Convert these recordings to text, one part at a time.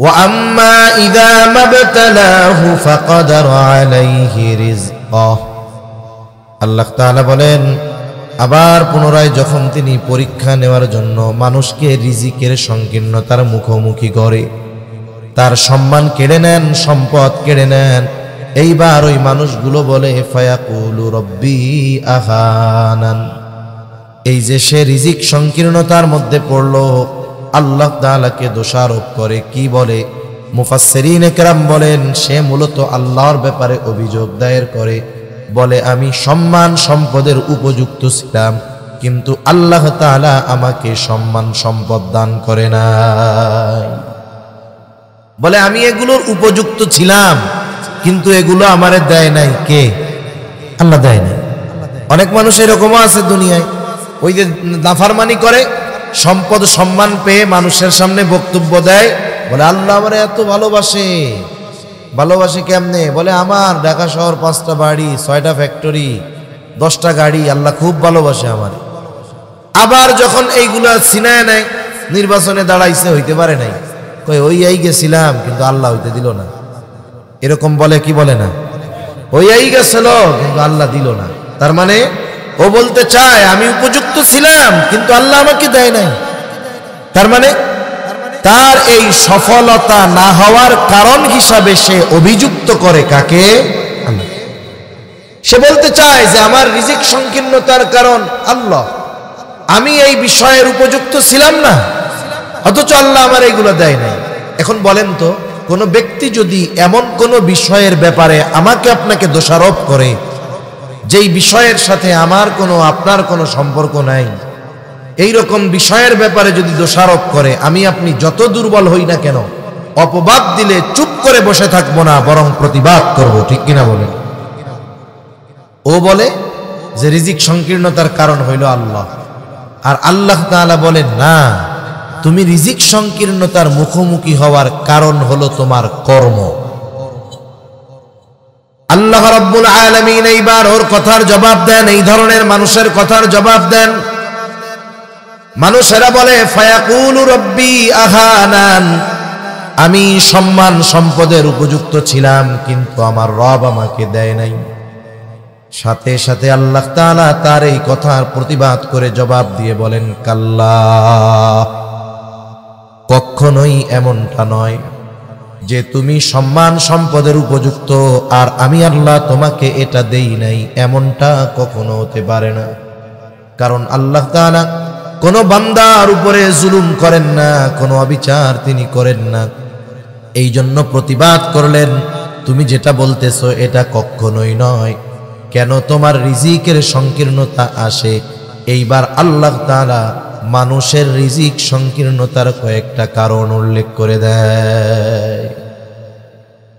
وأما إذا ما ابتلاه فقدر عليه رزقه আল্লাহ তাআলা বলেন আবার পুনরায় যখন তিনি পরীক্ষা নেওয়ার জন্য মানুষকে রিজিকের সংকীর্ণতার মুখোমুখি করে, তার সম্মান কেড়ে নেন, সম্পদ কেড়ে নেন, এইবার ওই মানুষগুলো বলে ফায়াকুলু রব্বি আহানান। এই যে সে রিজিক সংকীর্ণতার মধ্যে পড়লো, আল্লাহ তাআলাকে দোষারোপ করে। কি বলে? মুফাসসিরিন কেরাম বলেন সে মূলত আল্লাহর ব্যাপারে অভিযোগ দায়ের করে, বলে আমি সম্মান সম্পদের উপযুক্ত ছিলাম, কিন্তু আল্লাহ তাআলা আমাকে সম্মান সম্পদ দান করে নাই। বলে আমি এগুলোর উপযুক্ত ছিলাম, কিন্তু এগুলো আমারে দেয় নাই। কে? আল্লাহ দেয় নাই। অনেক মানুষ এরকমও আছে দুনিয়ায়, ওই যে নাফরমানি করে, সম্পদ সম্মান পেয়ে মানুষের সামনে বক্তব্য দেয়, বলে আল্লাহ আমারে এত ভালোবাসে। ভালোবাসে কেমনে? বলে আমার ঢাকা শহর 5টা বাড়ি, 6টা ফ্যাক্টরি, 10টা গাড়ি, আল্লাহ খুব ভালোবাসে আমার। আবার যখন এইগুলা ছিনায় নেয়, নির্বাচনে দাঁড়াইছে, হইতে পারে নাই, কই ওই এই গেছিলাম কিন্তু আল্লাহ হইতে দিল না। এরকম বলে কি বলে না? ওই এই গেছিল কিন্তু আল্লাহ দিল না। তার মানে ও বলতে চায় আমি উপযুক্ত ছিলাম কিন্তু আল্লাহ আমাকে দেয় নাই। তার মানে তার এই সফলতা না হওয়ার কারণ হিসাবে সে অভিযুক্ত করে কাকে? আল্লাহ। সে বলতে চায় যে আমার রিজিক সংকীর্ণতার কারণ আল্লাহ, আমি এই বিষয়ের উপযুক্ত ছিলাম না, অথচ আল্লাহ আমার এইগুলো দেয় নাই। এখন বলেন তো, কোন ব্যক্তি যদি এমন কোন বিষয়ের ব্যাপারে আমাকে আপনাকে দোষারোপ করে যেই বিষয়ের সাথে আমার কোনো আপনার কোনো সম্পর্ক নাই, এই রকম বিষয়ের ব্যাপারে যদি দোষারোপ করে, আমি আপনি যত দুর্বল হই না কেন, অপবাদ দিলে চুপ করে বসে থাকবো না, বরং প্রতিবাদ করব। ঠিক কিনা বলেন? ও বলে যে রিজিক সংকীর্ণতার কারণ হইল আল্লাহ, আর আল্লাহ তাআলা বলেন না, তুমি রিজিক সংকীর্ণতার মুখোমুখি হওয়ার কারণ হলো তোমার কর্ম। আল্লাহ রাব্বুল আলামিন এইবার ওর কথার জবাব দেন, এই ধরনের মানুষের কথার জবাব দেন। মানুষেরা বলে ফায়াকুলু রব্বি আহানান, আমি সম্মান সম্পদের উপযুক্ত ছিলাম কিন্তু আমার রব আমাকে দেয় নাই। সাথে সাথে আল্লাহ তাআলা তার এই কথার প্রতিবাদ করে জবাব দিয়ে বলেন কাল্লা, কখনোই এমনটা নয় যে তুমি সম্মান সম্পদের উপযুক্ত আর আমি আল্লাহ তোমাকে এটা দেই নাই, এমনটা কখনো হতে পারে না। কারণ আল্লাহ তাআলা কোন বান্দার উপরে জুলুম করেন না, কোনো অবিচার তিনি করেন না। এই জন্য প্রতিবাদ করলেন, তুমি যেটা বলতেছো এটা কখনোই নয়। কেন তোমার রিজিকের সংকীর্ণতা আসে? এইবার আল্লাহ তাআলা মানুষের রিজিক সংকীর্ণতার কয়েকটা কারণ উল্লেখ করে দেয়।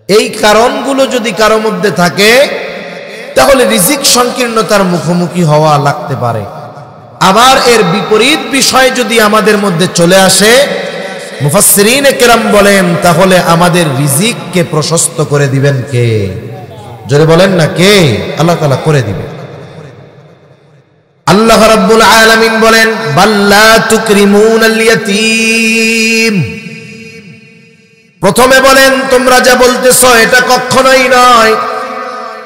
এই কারণগুলো যদি কারো মধ্যে থাকে তাহলে রিজিক সংকীর্ণতার মুখোমুখি হওয়া লাগতে পারে। আবার এর বিপরীত বিষয় যদি আমাদের মধ্যে চলে আসে, মুফাসসিরিন কেরাম বলেন তাহলে আমাদের রিজিককে প্রশস্ত করে দিবেন কে? জোরে বলেন না কে? আল্লাহ তাআলা করে দিবেন। আল্লাহ রাব্বুল আলামিন বলেন বাল্লা তুকরিমুনাল ইয়াতীম। প্রথমে বলেন তোমরা যা বলতেছো এটা কখনোই নয়,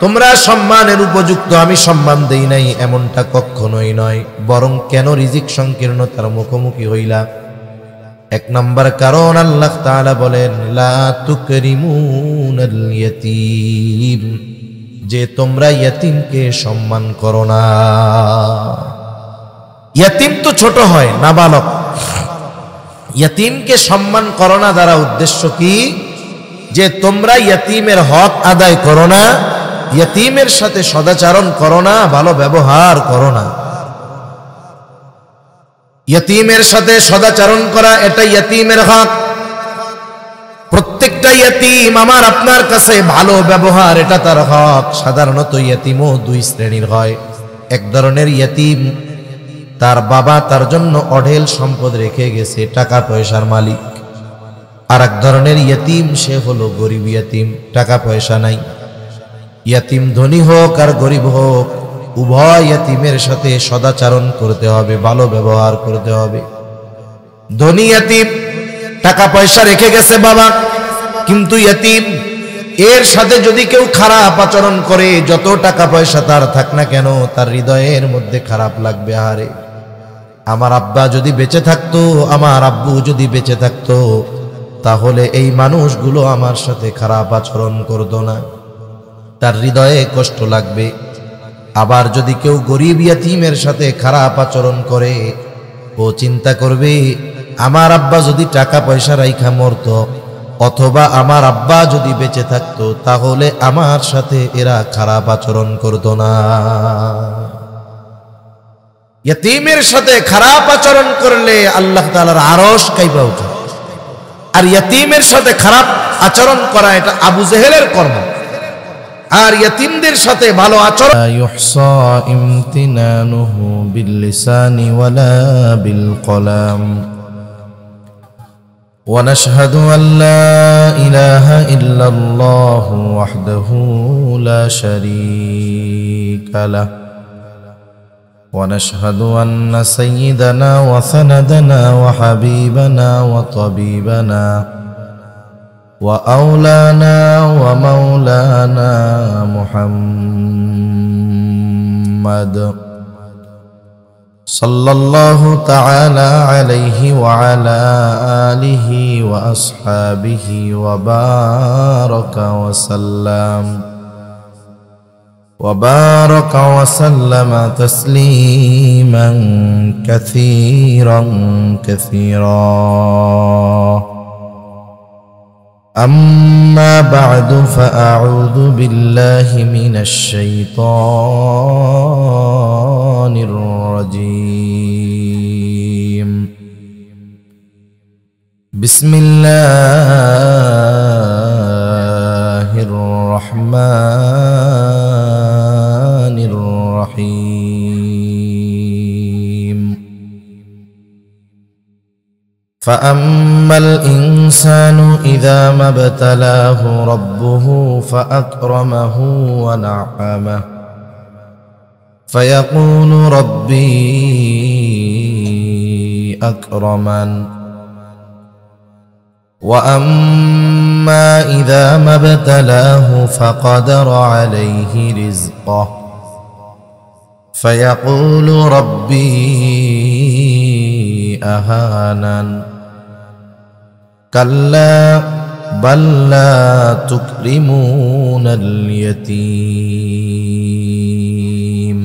তোমরা সম্মানের উপযুক্ত, আমি সম্মান দেই নাই, এমনটা কখনোই নয়। বরং কেন রিজিক সংকীর্ণতার মুখোমুখি হইলা? এক নাম্বার কারণ আল্লাহ তাআলা বলেন লা তুকরিমুনাল ইয়াতীম, যে তোমরা ইয়াতীমকে সম্মান করো না। ইয়াতীম তো ছোট হয়, নাবালক, ইয়াতীমকে সম্মান করো না দ্বারা উদ্দেশ্য কি? যে তোমরা ইয়াতীমের হক আদায় করো না, ইয়াতীমের সাথে সদাচরণ করো না, ভালো ব্যবহার করো না। ইয়াতীমের সাথে সদাচরণ করা এটা ইয়াতীমের হক। প্রত্যেকটা ইয়াতীম আমার আপনার কাছে ভালো ব্যবহার এটা তার হক। সাধারণত ইয়াতীমও দুই শ্রেণীর হয়। এক ধরনের ইয়াতীম, তার বাবা তার জন্য অঢেল সম্পদ রেখে গেছে, টাকা পয়সার মালিক। আর এক ধরনের ইয়াতীম, সে হলো গরিব ইয়াতীম, টাকা পয়সা নাই। ইয়াতীম ধনী হোক আর গরিব হোক, উভয় ইয়াতীমের সাথে সদাচরণ করতে হবে, ভালো ব্যবহার করতে হবে। ধনী ইয়াতীম টাকা পয়সা রেখে গেছে বাবা, কিন্তু ইয়তীম, এর সাথে যদি কেউ খারাপ আচরণ করে, যত টাকা পয়সা তার থাক না কেন, তার হৃদয়ের মধ্যে খারাপ লাগবে। আরে আমার আব্বা যদি বেঁচে থাকতো, আমার আব্বু যদি বেঁচে থাকতো, তাহলে এই মানুষগুলো আমার সাথে খারাপ আচরণ করতো না, তার হৃদয়ে কষ্ট লাগবে। আবার যদি কেউ গরিব ইয়তীমের সাথে খারাপ আচরণ করে, ও চিন্তা করবে আমার আব্বা যদি টাকা পয়সা রাইখা মরতো, অথবা আমার আব্বা যদি বেঁচে থাকতো, তাহলে আমার সাথে এরা খারাপ আচরণ করতো না। ইয়তীমের সাথে খারাপ আচরণ করলে আল্লাহ তাআলার আরশ কাঁপা ওঠে। আর ইয়তীমের সাথে খারাপ আচরণ করা এটা আবু জেহেলের কর্ম। আর ইয়তীমদের সাথে ভালো আচরণ ইউহসা ইমতিনানুহু বিল লিসানি ওয়ালা বিল কলাম। ونشهد أن لا إله إلا الله وحده لا شريك له، ونشهد أن سيدنا وسندنا وحبيبنا وطبيبنا وأولانا ومولانا محمد صلى الله تعالى عليه وعلى آله وأصحابه وبارك وسلم تسليما كثيرا كثيرا. أما بعد فأعوذ بالله من الشيطان الرجيم. بسم الله الرحمن الرحيم. فأما الإنسان إذا ما ابتلاه ربه فأكرمه ونعمه فيقول ربي أكرمن، وأما إذا ما ابتلاه فقدر عليه رزقه فيقول ربي أهانن. كلا بل لا تكرمون اليتيم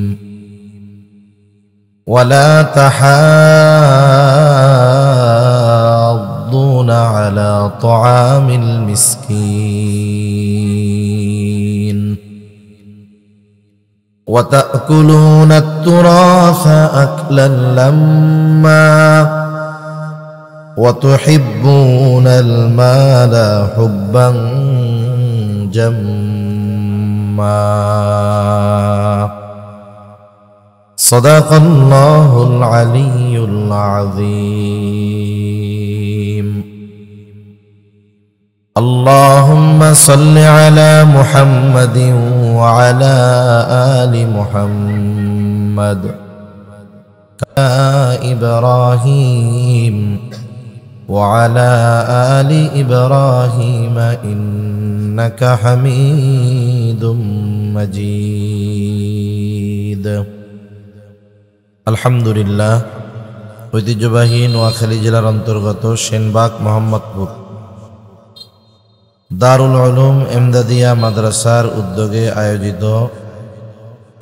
ولا تحاضون على طعام المسكين وتأكلون التراث أكلا لما وتحبون المال حبا جما. صدق الله العلي العظيم. اللهم صل على محمد وعلى آل محمد كما إبراهيم وعلى آل إبراهيم إنك حميد مجيد. আলহামদুলিল্লাহ। ঐতিহ্যবাহী নোয়াখালী জেলার অন্তর্গত সেনবাগ মোহাম্মদপুর দারুল উলুম এমদাদিয়া মাদ্রাসার উদ্যোগে আয়োজিত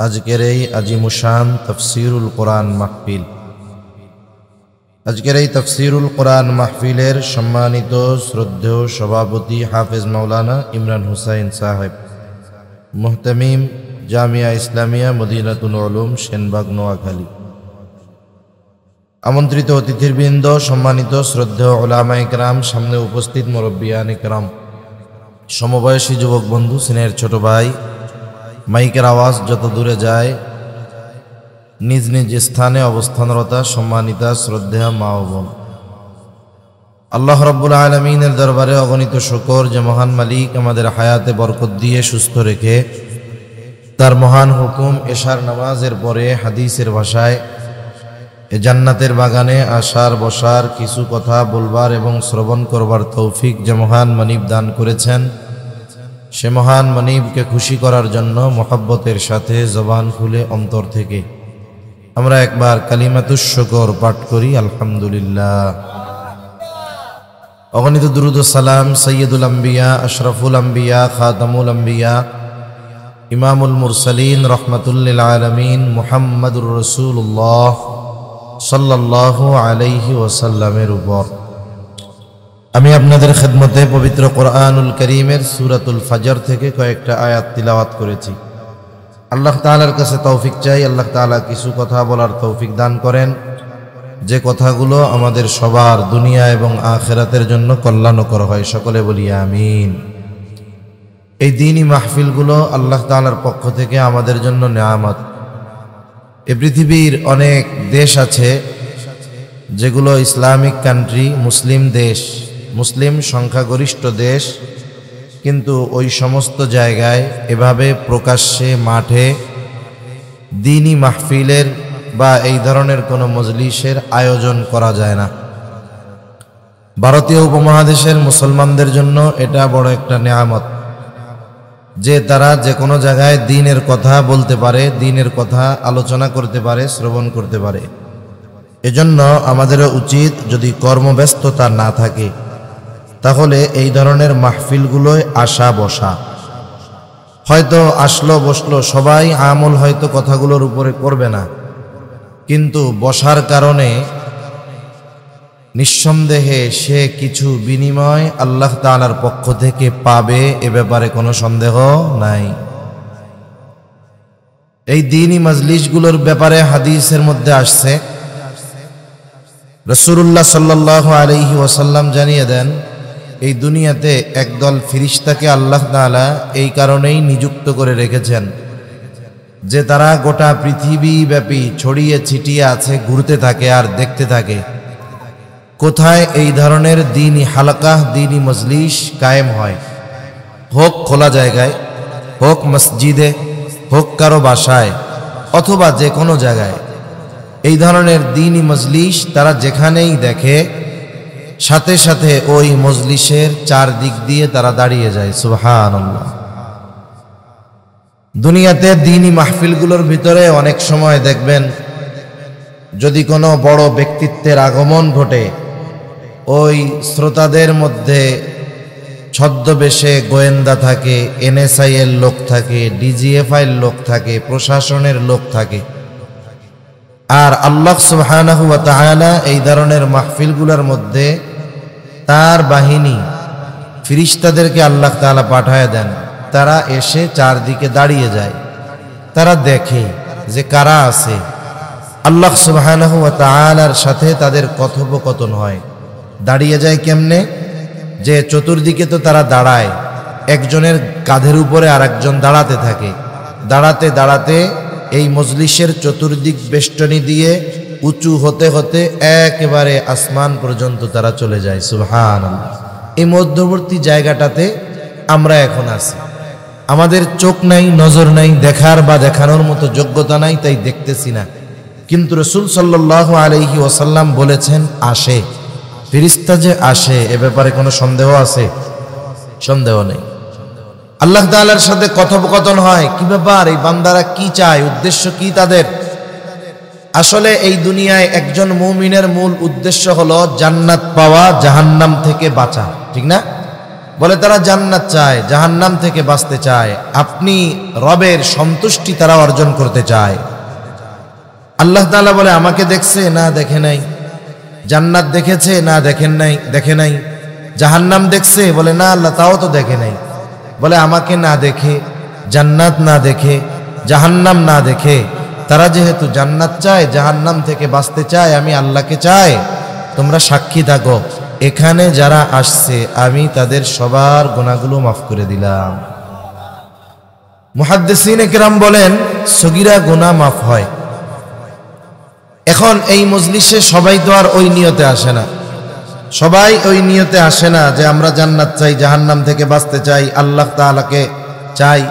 আজকের এই আজিমুশান তাফসীরুল কোরআন মাহফিল, আজকের এই তাফসীরুল কোরআন মাহফিলের সম্মানিত শ্রদ্ধেয় সভাপতি হাফেজ মাওলানা ইমরান হুসাইন সাহেব, মুহতামিম জামিয়া ইসলামিয়া মদিনাতুল উলুম সেনবাগ নোয়াখালী, আমন্ত্রিত অতিথিবৃন্দ, সম্মানিত শ্রদ্ধেয় উলামায়ে কেরাম, সামনে উপস্থিত মুরব্বিয়ানে কেরাম, সমবয়সী যুবক বন্ধু, সিনের ছোট ভাই, মাইকের আওয়াজ যত দূরে যায়, নিজ নিজ স্থানে অবস্থানরতা সম্মানিতা শ্রদ্ধেয়া মা ও বোন, আল্লাহ রাব্বুল আলামিনের দরবারে অগণিত শুকর যে মহান মালিক আমাদের হায়াতে বরকত দিয়ে সুস্থ রেখে তার মহান হুকুম এশার নামাজের পরে হাদিসের ভাষায় এ জান্নাতের বাগানে আসার বসার, কিছু কথা বলবার এবং শ্রবণ করবার তৌফিক যে মহান মনিব দান করেছেন, সে মহান মনিবকে খুশি করার জন্য মহব্বতের সাথে জবান খুলে অন্তর থেকে আমরা একবার কালিমাতুশ শুকর পাঠ করি। আলহামদুলিল্লাহ। অগণিত দুরূদ ও সালাম সৈয়দুল আম্বিয়া, আশরাফুল আম্বিয়া, খাতামুল আম্বিয়া, ইমামুল মুরসালিন, রহমাতুল লিল আলামিন মুহাম্মাদুর রাসূলুল্লাহ সাল্লাল্লাহু আলাইহি ওয়াসাল্লামের উপর। আমি আপনাদের খেদমতে পবিত্র কোরআনুল কারীমের সূরাতুল ফজর থেকে কয়েকটা আয়াত তিলাওয়াত করেছি। আল্লাহ তাআলার কাছে তৌফিক চাই, আল্লাহ তাআলা কিছু কথা বলার তৌফিক দান করেন, যে কথাগুলো আমাদের সবার দুনিয়া এবং আখিরাতের জন্য কল্যাণকর হয়। সকলে বলি আমিন। এই দ্বীনি মাহফিলগুলো আল্লাহ তাআলার পক্ষ থেকে আমাদের জন্য নেয়ামত। এই পৃথিবীর অনেক দেশ আছে যেগুলো ইসলামিক কান্ট্রি, মুসলিম দেশ, মুসলিম সংখ্যাগরিষ্ঠ দেশ, কিন্তু ওই সমস্ত জায়গায় এভাবে প্রকাশ্যে মাঠে দ্বীনি মাহফিলের বা এই ধরনের কোনো মজলিসের আয়োজন করা যায় না। ভারতীয় উপমহাদেশের মুসলমানদের জন্য এটা বড় একটা নেয়ামত যে তারা যে কোনো জায়গায় দ্বীনের কথা বলতে পারে, দ্বীনের কথা আলোচনা করতে পারে, শ্রবণ করতে পারে। এজন্য আমাদেরও উচিত, যদি কর্মব্যস্ততা না থাকে তাহলে এই ধরনের মাহফিলগুলোয় আসা বসা। হয়তো আসলো বসলো, সবাই আমল হয়তো কথাগুলোর উপরে করবে না, কিন্তু বসার কারণে নিঃসন্দেহে সে কিছু বিনিময় আল্লাহ তাআলার পক্ষ থেকে পাবে, এ ব্যাপারে কোনো সন্দেহ নাই। এই দ্বীনি মজলিসগুলোর ব্যাপারে হাদিসের মধ্যে আসছে, রাসূলুল্লাহ সাল্লাল্লাহু আলাইহি ওয়াসাল্লাম জানিয়ে দেন, এই দুনিয়াতে একদল ফেরেশতাকে আল্লাহ তাআলা এই কারণেই নিযুক্ত করে রেখেছেন যে তারা গোটা পৃথিবী ব্যাপী ছড়িয়ে ছিটিয়ে আছে, ঘুরতে থাকে আর দেখতে থাকে কোথায় এই ধরনের দ্বীনি হালকা, দ্বীনি মজলিস কায়েম হয়, হোক খোলা জায়গায়, হোক মসজিদে, হোক কারো বাসায়, অথবা যে কোনো জায়গায়। এই ধরনের দ্বীনি মজলিস তারা যেখানেই দেখে, সাথে সাথে ওই মজলিসের চারদিক দিয়ে তারা দাঁড়িয়ে যায়। সুবহানাল্লাহ। দুনিয়াতে দ্বীনি মাহফিলগুলোর ভিতরে অনেক সময় দেখবেন, যদি কোনো বড় ব্যক্তিত্বের আগমন ঘটে, ওই শ্রোতাদের মধ্যে ছদ্মবেশে গোয়েন্দা থাকে, এনএসআই এর লোক থাকে, ডিজিএফআই এর লোক থাকে, প্রশাসনের লোক থাকে। আর আল্লাহ সুবহানাহু ওয়া তাআলা এই ধরনের মাহফিলগুলোর মধ্যে তার বাহিনী ফেরেশতাদেরকে আল্লাহ তাআলা পাঠায় দেন। তারা এসে চারদিকে দাঁড়িয়ে যায়, তারা দেখে যে কারা আছে। আল্লাহ সুবহানাহু ওয়া তাআলার সাথে তাদের কথোপকথন হয়। দাঁড়িয়ে যায় কেমনে? যে চতুর্দিকে তো তারা দাঁড়ায়, একজনের কাঁধের উপরে আর একজন দাঁড়াতে থাকে। দাঁড়াতে দাঁড়াতে এই মজলিসের চতুর্দিক বেষ্টনী দিয়ে উঁচু হতে হতে একেবারে আসমান পর্যন্ত তারা চলে যায়। সুবহানাল্লাহ। এই মধ্যবর্তী জায়গাটাতে আমরা এখন আছি। আমাদের চোখ নাই, নজর নাই, দেখার বা দেখানোর মতো যোগ্যতা নাই, তাই দেখতেছি না। কিন্তু রাসূল সাল্লাল্লাহু আলাইহি ওয়াসাল্লাম বলেছেন আসে, ফেরেশতা যে আসে, এ ব্যাপারে কোনো সন্দেহ আছে? সন্দেহ নেই। আল্লাহ তাআলার সাথে কথোপকথন হয়। কি ব্যাপার? এই বান্দারা কি চায়, উদ্দেশ্য কি তাদের? আসলে এই দুনিয়ায় একজন মুমিনের মূল উদ্দেশ্য হলো জান্নাত পাওয়া, জাহান্নাম থেকে বাঁচা, ঠিক না? বলে তারা জান্নাত চায়, জাহান্নাম থেকে বাঁচতে চায়। আপনি রবের সন্তুষ্টি তারা অর্জন করতে চায়। আল্লাহ তাআলা বলে আমাকে দেখছে? না, দেখে নাই। জান্নাত দেখেছে? না, দেখে নাই। জাহান্নাম দেখছে? বলে না আল্লাহ, তাও তো দেখে নাই। বলে আমাকে না দেখে, জান্নাত না দেখে, জাহান্নাম না দেখে, তারা যেহেতু জান্নাত চায়, জাহান্নাম থেকে বাঁচতে চায়, আমি আল্লাহকে চাই, তোমরা সাক্ষী থাকো, এখানে যারা আসছে আমি তাদের সবার গুনাহগুলো মাফ করে দিলাম। মুহাদ্দিসিনে কেরাম বলেন সগীরা গুনাহ মাফ হয়। এখন এই মজলিসে সবাই তো আর ওই নিয়তে আসে না, সবাই ওই নিয়তে আসে না যে আমরা জান্নাত চাই, জাহান্নাম থেকে বাঁচতে চাই, আল্লাহ তাআলাকে চাই।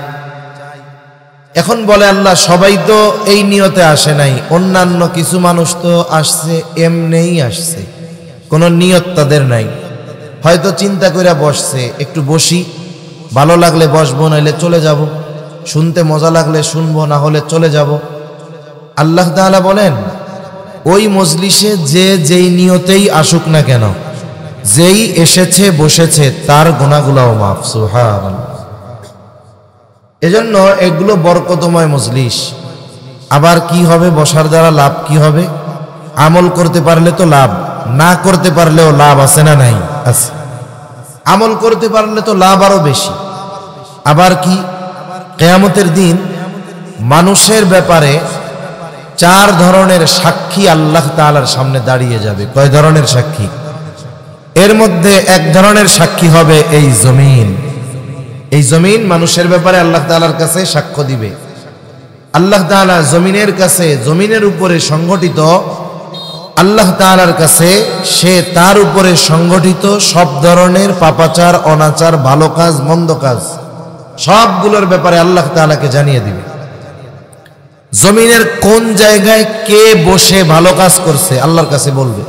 এখন বলে আল্লাহ, সবাই তো এই নিয়তে আসে নাই, অন্যান্য কিছু মানুষ তো আসছে এমনিই আসছে, কোনো নিয়ত তাদের নাই। হয়তো চিন্তা করে বসছে, একটু বসি, ভালো লাগলে বসবো, নাইলে চলে যাব, শুনতে মজা লাগলে শুনবো, না হলে চলে যাব। আল্লাহ তাআলা বলেন, ওই মজলিসে যে যেই নিয়তেই আসুক না কেন, যেই এসেছে বসেছে তার গুনাহগুলোও মাফ। সুবহানাল্লাহ। এজন্য এগুলো বরকতময় মজলিস। আবার কি হবে, বসার দ্বারা লাভ কি হবে? আমল করতে পারলে তো লাভ, না করতে পারলেও লাভ আছে না নাই? আছে। আমল করতে পারলে তো লাভ আরো বেশি। আবার কি, কিয়ামতের দিন মানুষের ব্যাপারে 4 ধরনের সাক্ষী আল্লাহ তাআলার সামনে দাঁড়িয়ে যাবে। কয় ধরনের সাক্ষী? এর মধ্যে এক ধরনের সাক্ষী হবে এই জমিন। এই জমিন মানুষের ব্যাপারে আল্লাহ তাআলার কাছে সাক্ষ্য দিবে। আল্লাহ তাআলা জমিনের কাছে, জমিনের উপরে সংগঠিত, আল্লাহ তাআলার কাছে সে তার উপরে সংগঠিত সব ধরনের পাপাচার, অনাচার, ভালো কাজ, মন্দ কাজ সবগুলোর ব্যাপারে আল্লাহ তাআলাকে জানিয়ে দিবে। জমিনের কোন জায়গায় কে বসে ভালো কাজ করছে আল্লাহর কাছে বলবে,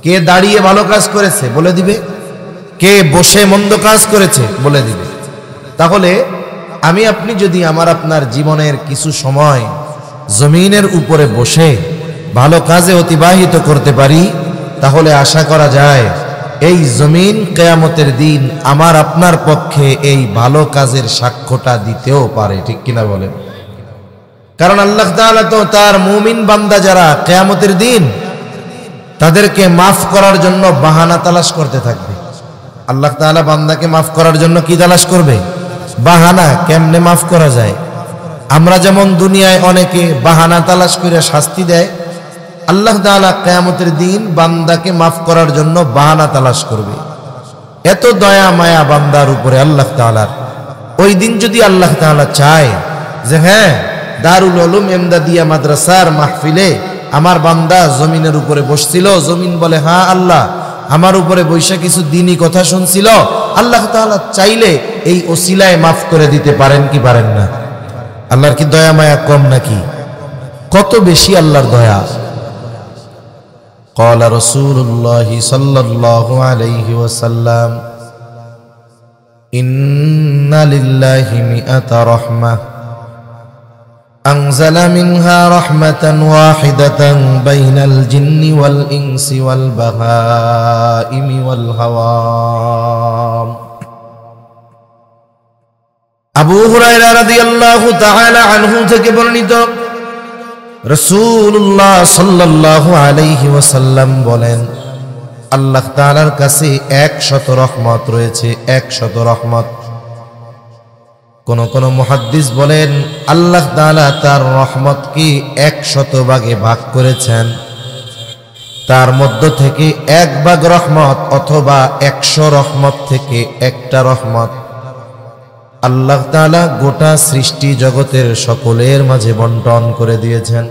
কে দাঁড়িয়ে ভালো কাজ করেছে বলে দিবে, কে বসে মন্দ কাজ করেছে বলে দিবে। তাহলে আমি আপনি যদি আমার আপনার জীবনের কিছু সময় জমিনের উপরে বসে ভালো কাজে অতিবাহিত করতে পারি, তাহলে আশা করা যায় এই জমিন কিয়ামতের দিন আমার আপনার পক্ষে এই ভালো কাজের সাক্ষ্যটা দিতেও পারে। ঠিক কিনা বলেন? কারণ আল্লাহ তাআলা তো তার মুমিন বান্দা যারা কিয়ামতের দিন, তাদেরকে মাফ করার জন্য বাহানা তালাশ করতে থাকবে। আল্লাহ তাআলা বান্দাকে মাফ করার জন্য কি তালাশ করবে? বাহানা। কেমনে মাফ করা যায়? আমরা যেমন দুনিয়ায় অনেকে বাহানা তালাশ করে শাস্তি দেয়, আল্লাহ তাআলা কিয়ামতের দিন বান্দাকে মাফ করার জন্য বাহানা তালাশ করবে। এত দয়া মায়া বান্দার উপরে আল্লাহ তাআলার। ওই দিন যদি আল্লাহ তাআলা চায় যে হ্যাঁ, দারুল উলুম এমদাদিয়া মাদ্রাসার মাহফিলে আমার বান্দা জমিনের উপরে বসছিল, জমিন বলে হ্যাঁ আল্লাহ আমার উপরে বৈশা কিছু দ্বীনি কথা শুনছিল, আল্লাহ তাআলা চাইলে এই ওসিলায় মাফ করে দিতে পারেন কি পারেন না? আল্লাহর কি দয়া মায়া কম নাকি? কত বেশি আল্লাহর দয়া। قال رسول الله صلى الله عليه وسلم إن لله 100 رحمة أنزل منها رحمة واحدة بين الجن والإنس والبهائم والهوام। আবু হুরায়রা রাদিয়াল্লাহু তাআলা আনহু থেকে বর্ণিত, রাসূলুল্লাহ সাল্লাল্লাহু আলাইহি ওয়াসাল্লাম বলেন, আল্লাহ তাআলার কাছে 100 রহমত রয়েছে, 100 রহমত। কোন কোন মুহাদ্দিস বলেন আল্লাহ তাআলা তার রহমতকে 100 ভাগে ভাগ করেছেন, তার মধ্য থেকে 1 ভাগ রহমত অথবা 100 রহমত থেকে একটা রহমত আল্লাহ তাআলা গোটা সৃষ্টি জগতের সকলের মাঝে বন্টন করে দিয়েছেন।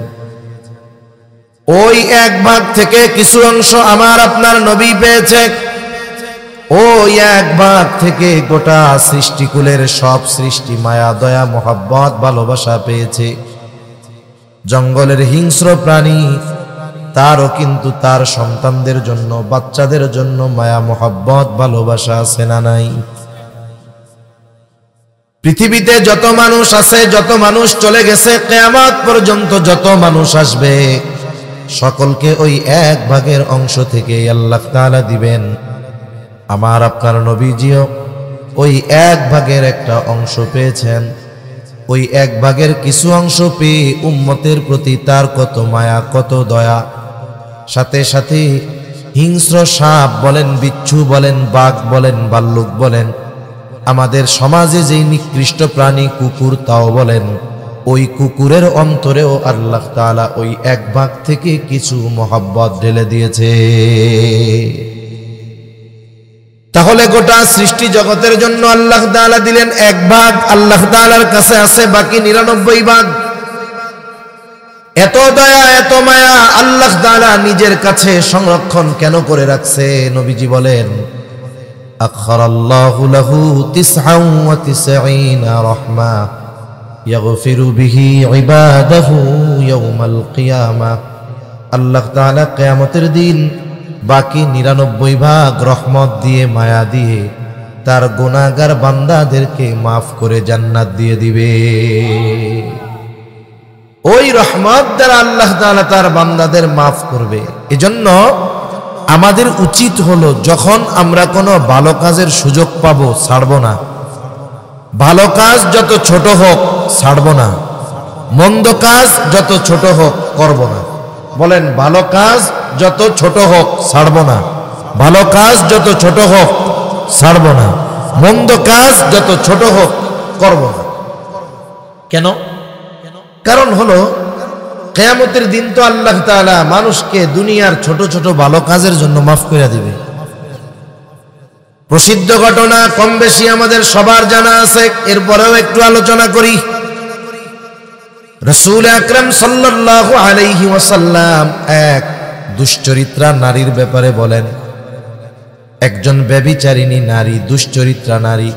ওই 1 ভাগ থেকে কিছু অংশ আমার আপনার নবী পেয়েছে, ওই 1 ভাগ থেকে গোটা সৃষ্টিকুলের সব সৃষ্টি মায়া, দয়া, মোহাব্বত, ভালোবাসা পেয়েছে। জঙ্গলের হিংস্র প্রাণী তারও কিন্তু তার সন্তানদের জন্য, বাচ্চাদের জন্য মায়া, মোহাব্বত, ভালোবাসা আছে না নাই? পৃথিবীতে যত মানুষ আছে, যত মানুষ চলে গেছে, কিয়ামত পর্যন্ত যত মানুষ আসবে, সকলকে ওই 1 ভাগের অংশ থেকে আল্লাহ তাআলা দিবেন। আমার আপনার নবীজিও ওই 1 ভাগের একটা অংশ পেয়েছেন। ওই 1 ভাগের কিছু অংশ পেয়ে উম্মতের প্রতি তার কত মায়া, কত দয়া। সাথে সাথে হিংস্র সাপ বলেন, বিচ্ছু বলেন, বাঘ বলেন, ভাল্লুক বলেন, আমাদের সমাজে যেই নিকৃষ্ট প্রাণী কুকুর তাও বলেন, ওই কুকুরের অন্তরেও আল্লাহ তাআলা ওই 1 ভাগ থেকে কিছু মোহাব্বত ঢেলে দিয়েছে। তাহলে গোটা সৃষ্টি জগতের জন্য আল্লাহ তাআলা দিলেন 1 ভাগ, আল্লাহ তাআলার কাছে আছে বাকি 99 ভাগ। এত দয়া, এত মায়া আল্লাহ তাআলা নিজের কাছে সংরক্ষণ কেন করে রাখছে? নবীজি বলেন, আখরাল্লাহু লাহু 99 রাহমা ইয়াগফিরু বিহি ইবাদাহু ইয়াউমাল কিয়ামাহ। আল্লাহ তাআলা কিয়ামতের দিন বাকি 99 ভাগ রহমত দিয়ে, মায়া দিয়ে তার গুনাহগার বান্দাদেরকে মাফ করে জান্নাত দিয়ে দিবে। ওই রহমত দ্বারা আল্লাহ তাআলা তার বান্দাদের মাফ করবে। এজন্য আমাদের উচিত হলো, যখন আমরা কোনো ভালো কাজের সুযোগ পাবো ছাড়ব না। ভালো কাজ যত ছোট হোক ছাড়ব না, মন্দ কাজ যত ছোট হোক করব না। বলেন, ভালো কাজ যত ছোট হোক ছাড়ব না, ভালো কাজ যত ছোট হোক ছাড়ব না, মন্দ কাজ যত ছোট হোক করব না। কেন? কারণ হলো, কিয়ামতের দিন তো আল্লাহ তাআলা মানুষকে দুনিয়ার ছোট ছোট ভালো কাজের জন্য মাফ করে দিবে। প্রসিদ্ধ ঘটনা কম বেশি আমাদের সবার জানা আছে, এরপরেও একটু আলোচনা করি। রাসূল আকরাম সাল্লাল্লাহু আলাইহি ওয়াসাল্লাম এক দুশ্চরিত্রা নারীর ব্যাপারে বলেন। একজন ব্যভিচারিণী নারী, দুশ্চরিত্রা নারী,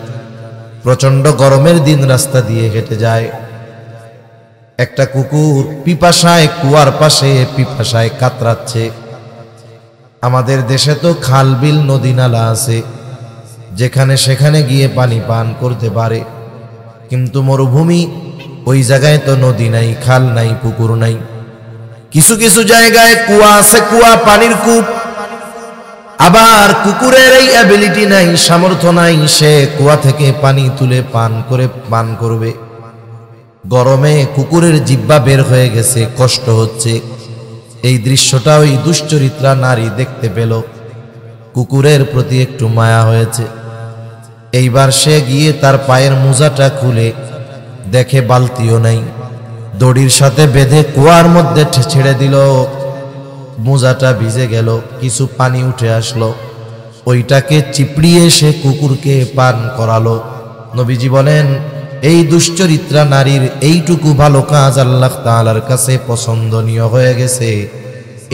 প্রচন্ড গরমের দিন রাস্তা দিয়ে হেঁটে যায়। একটা কুকুর পিপাসায় কুয়ার পাশে পিপাসায় কাতরাচ্ছে। আমাদের দেশে তো খাল বিল নদী নালা আছে, যেখানে সেখানে গিয়ে পানি পান করতে পারে, কিন্তু মরুভূমি, ওই জায়গায় তো নদী নাই, খাল নাই, পুকুর নাই। কিছু কিছু জায়গায় কুয়া আছে, কুয়া পানির কূপ। আবার কুকুরের এই অ্যাবিলিটি নাই, সামর্থ্য নাই, সে কুয়া থেকে পানি তুলে পান করবে। গরমে কুকুরের জিহ্বা বের হয়ে গেছে, কষ্ট হচ্ছে। এই দৃশ্যটা ওই দুশ্চরিত্রা নারী দেখতে পেল, কুকুরের প্রতি একটু মায়া হয়েছে। এইবার সে গিয়ে তার পায়ের মোজাটা খুলে দেখে বালতিও নাই, দড়ির সাথে বেঁধে কুয়ার মধ্যে ছেড়ে দিল। মোজাটা ভিজে গেল, কিছু পানি উঠে আসলো, ওইটাকে চিপড়িয়ে সে কুকুরকে পান করালো। নবীজি বলেন, এই দুশ্চরিত্রা নারীর এইটুকু ভালো কাজ আল্লাহ তাআলার কাছে পছন্দনীয় হয়ে গেছে।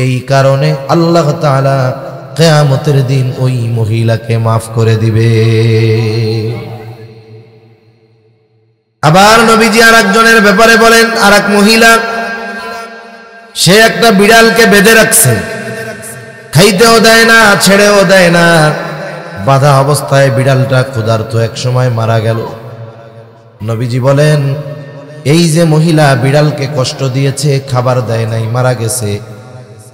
এই কারণে আল্লাহ তাআলা কিয়ামতের দিন ওই মহিলাকে মাফ করে দিবে। আবার নবীজি আরেকজনের ব্যাপারে বলেন, আরেক মহিলা, সে একটা বিড়ালকে বেঁধে রাখছে, খাইতেও দেয় না, ছেড়েও দেয় না। বাঁধা অবস্থায় বিড়ালটা ক্ষুধার্ত এক সময় মারা গেল। নবীজি বলেন, এই যে মহিলা বিড়ালকে কষ্ট দিয়েছে, খাবার দেয় নাই, মারা গেছে,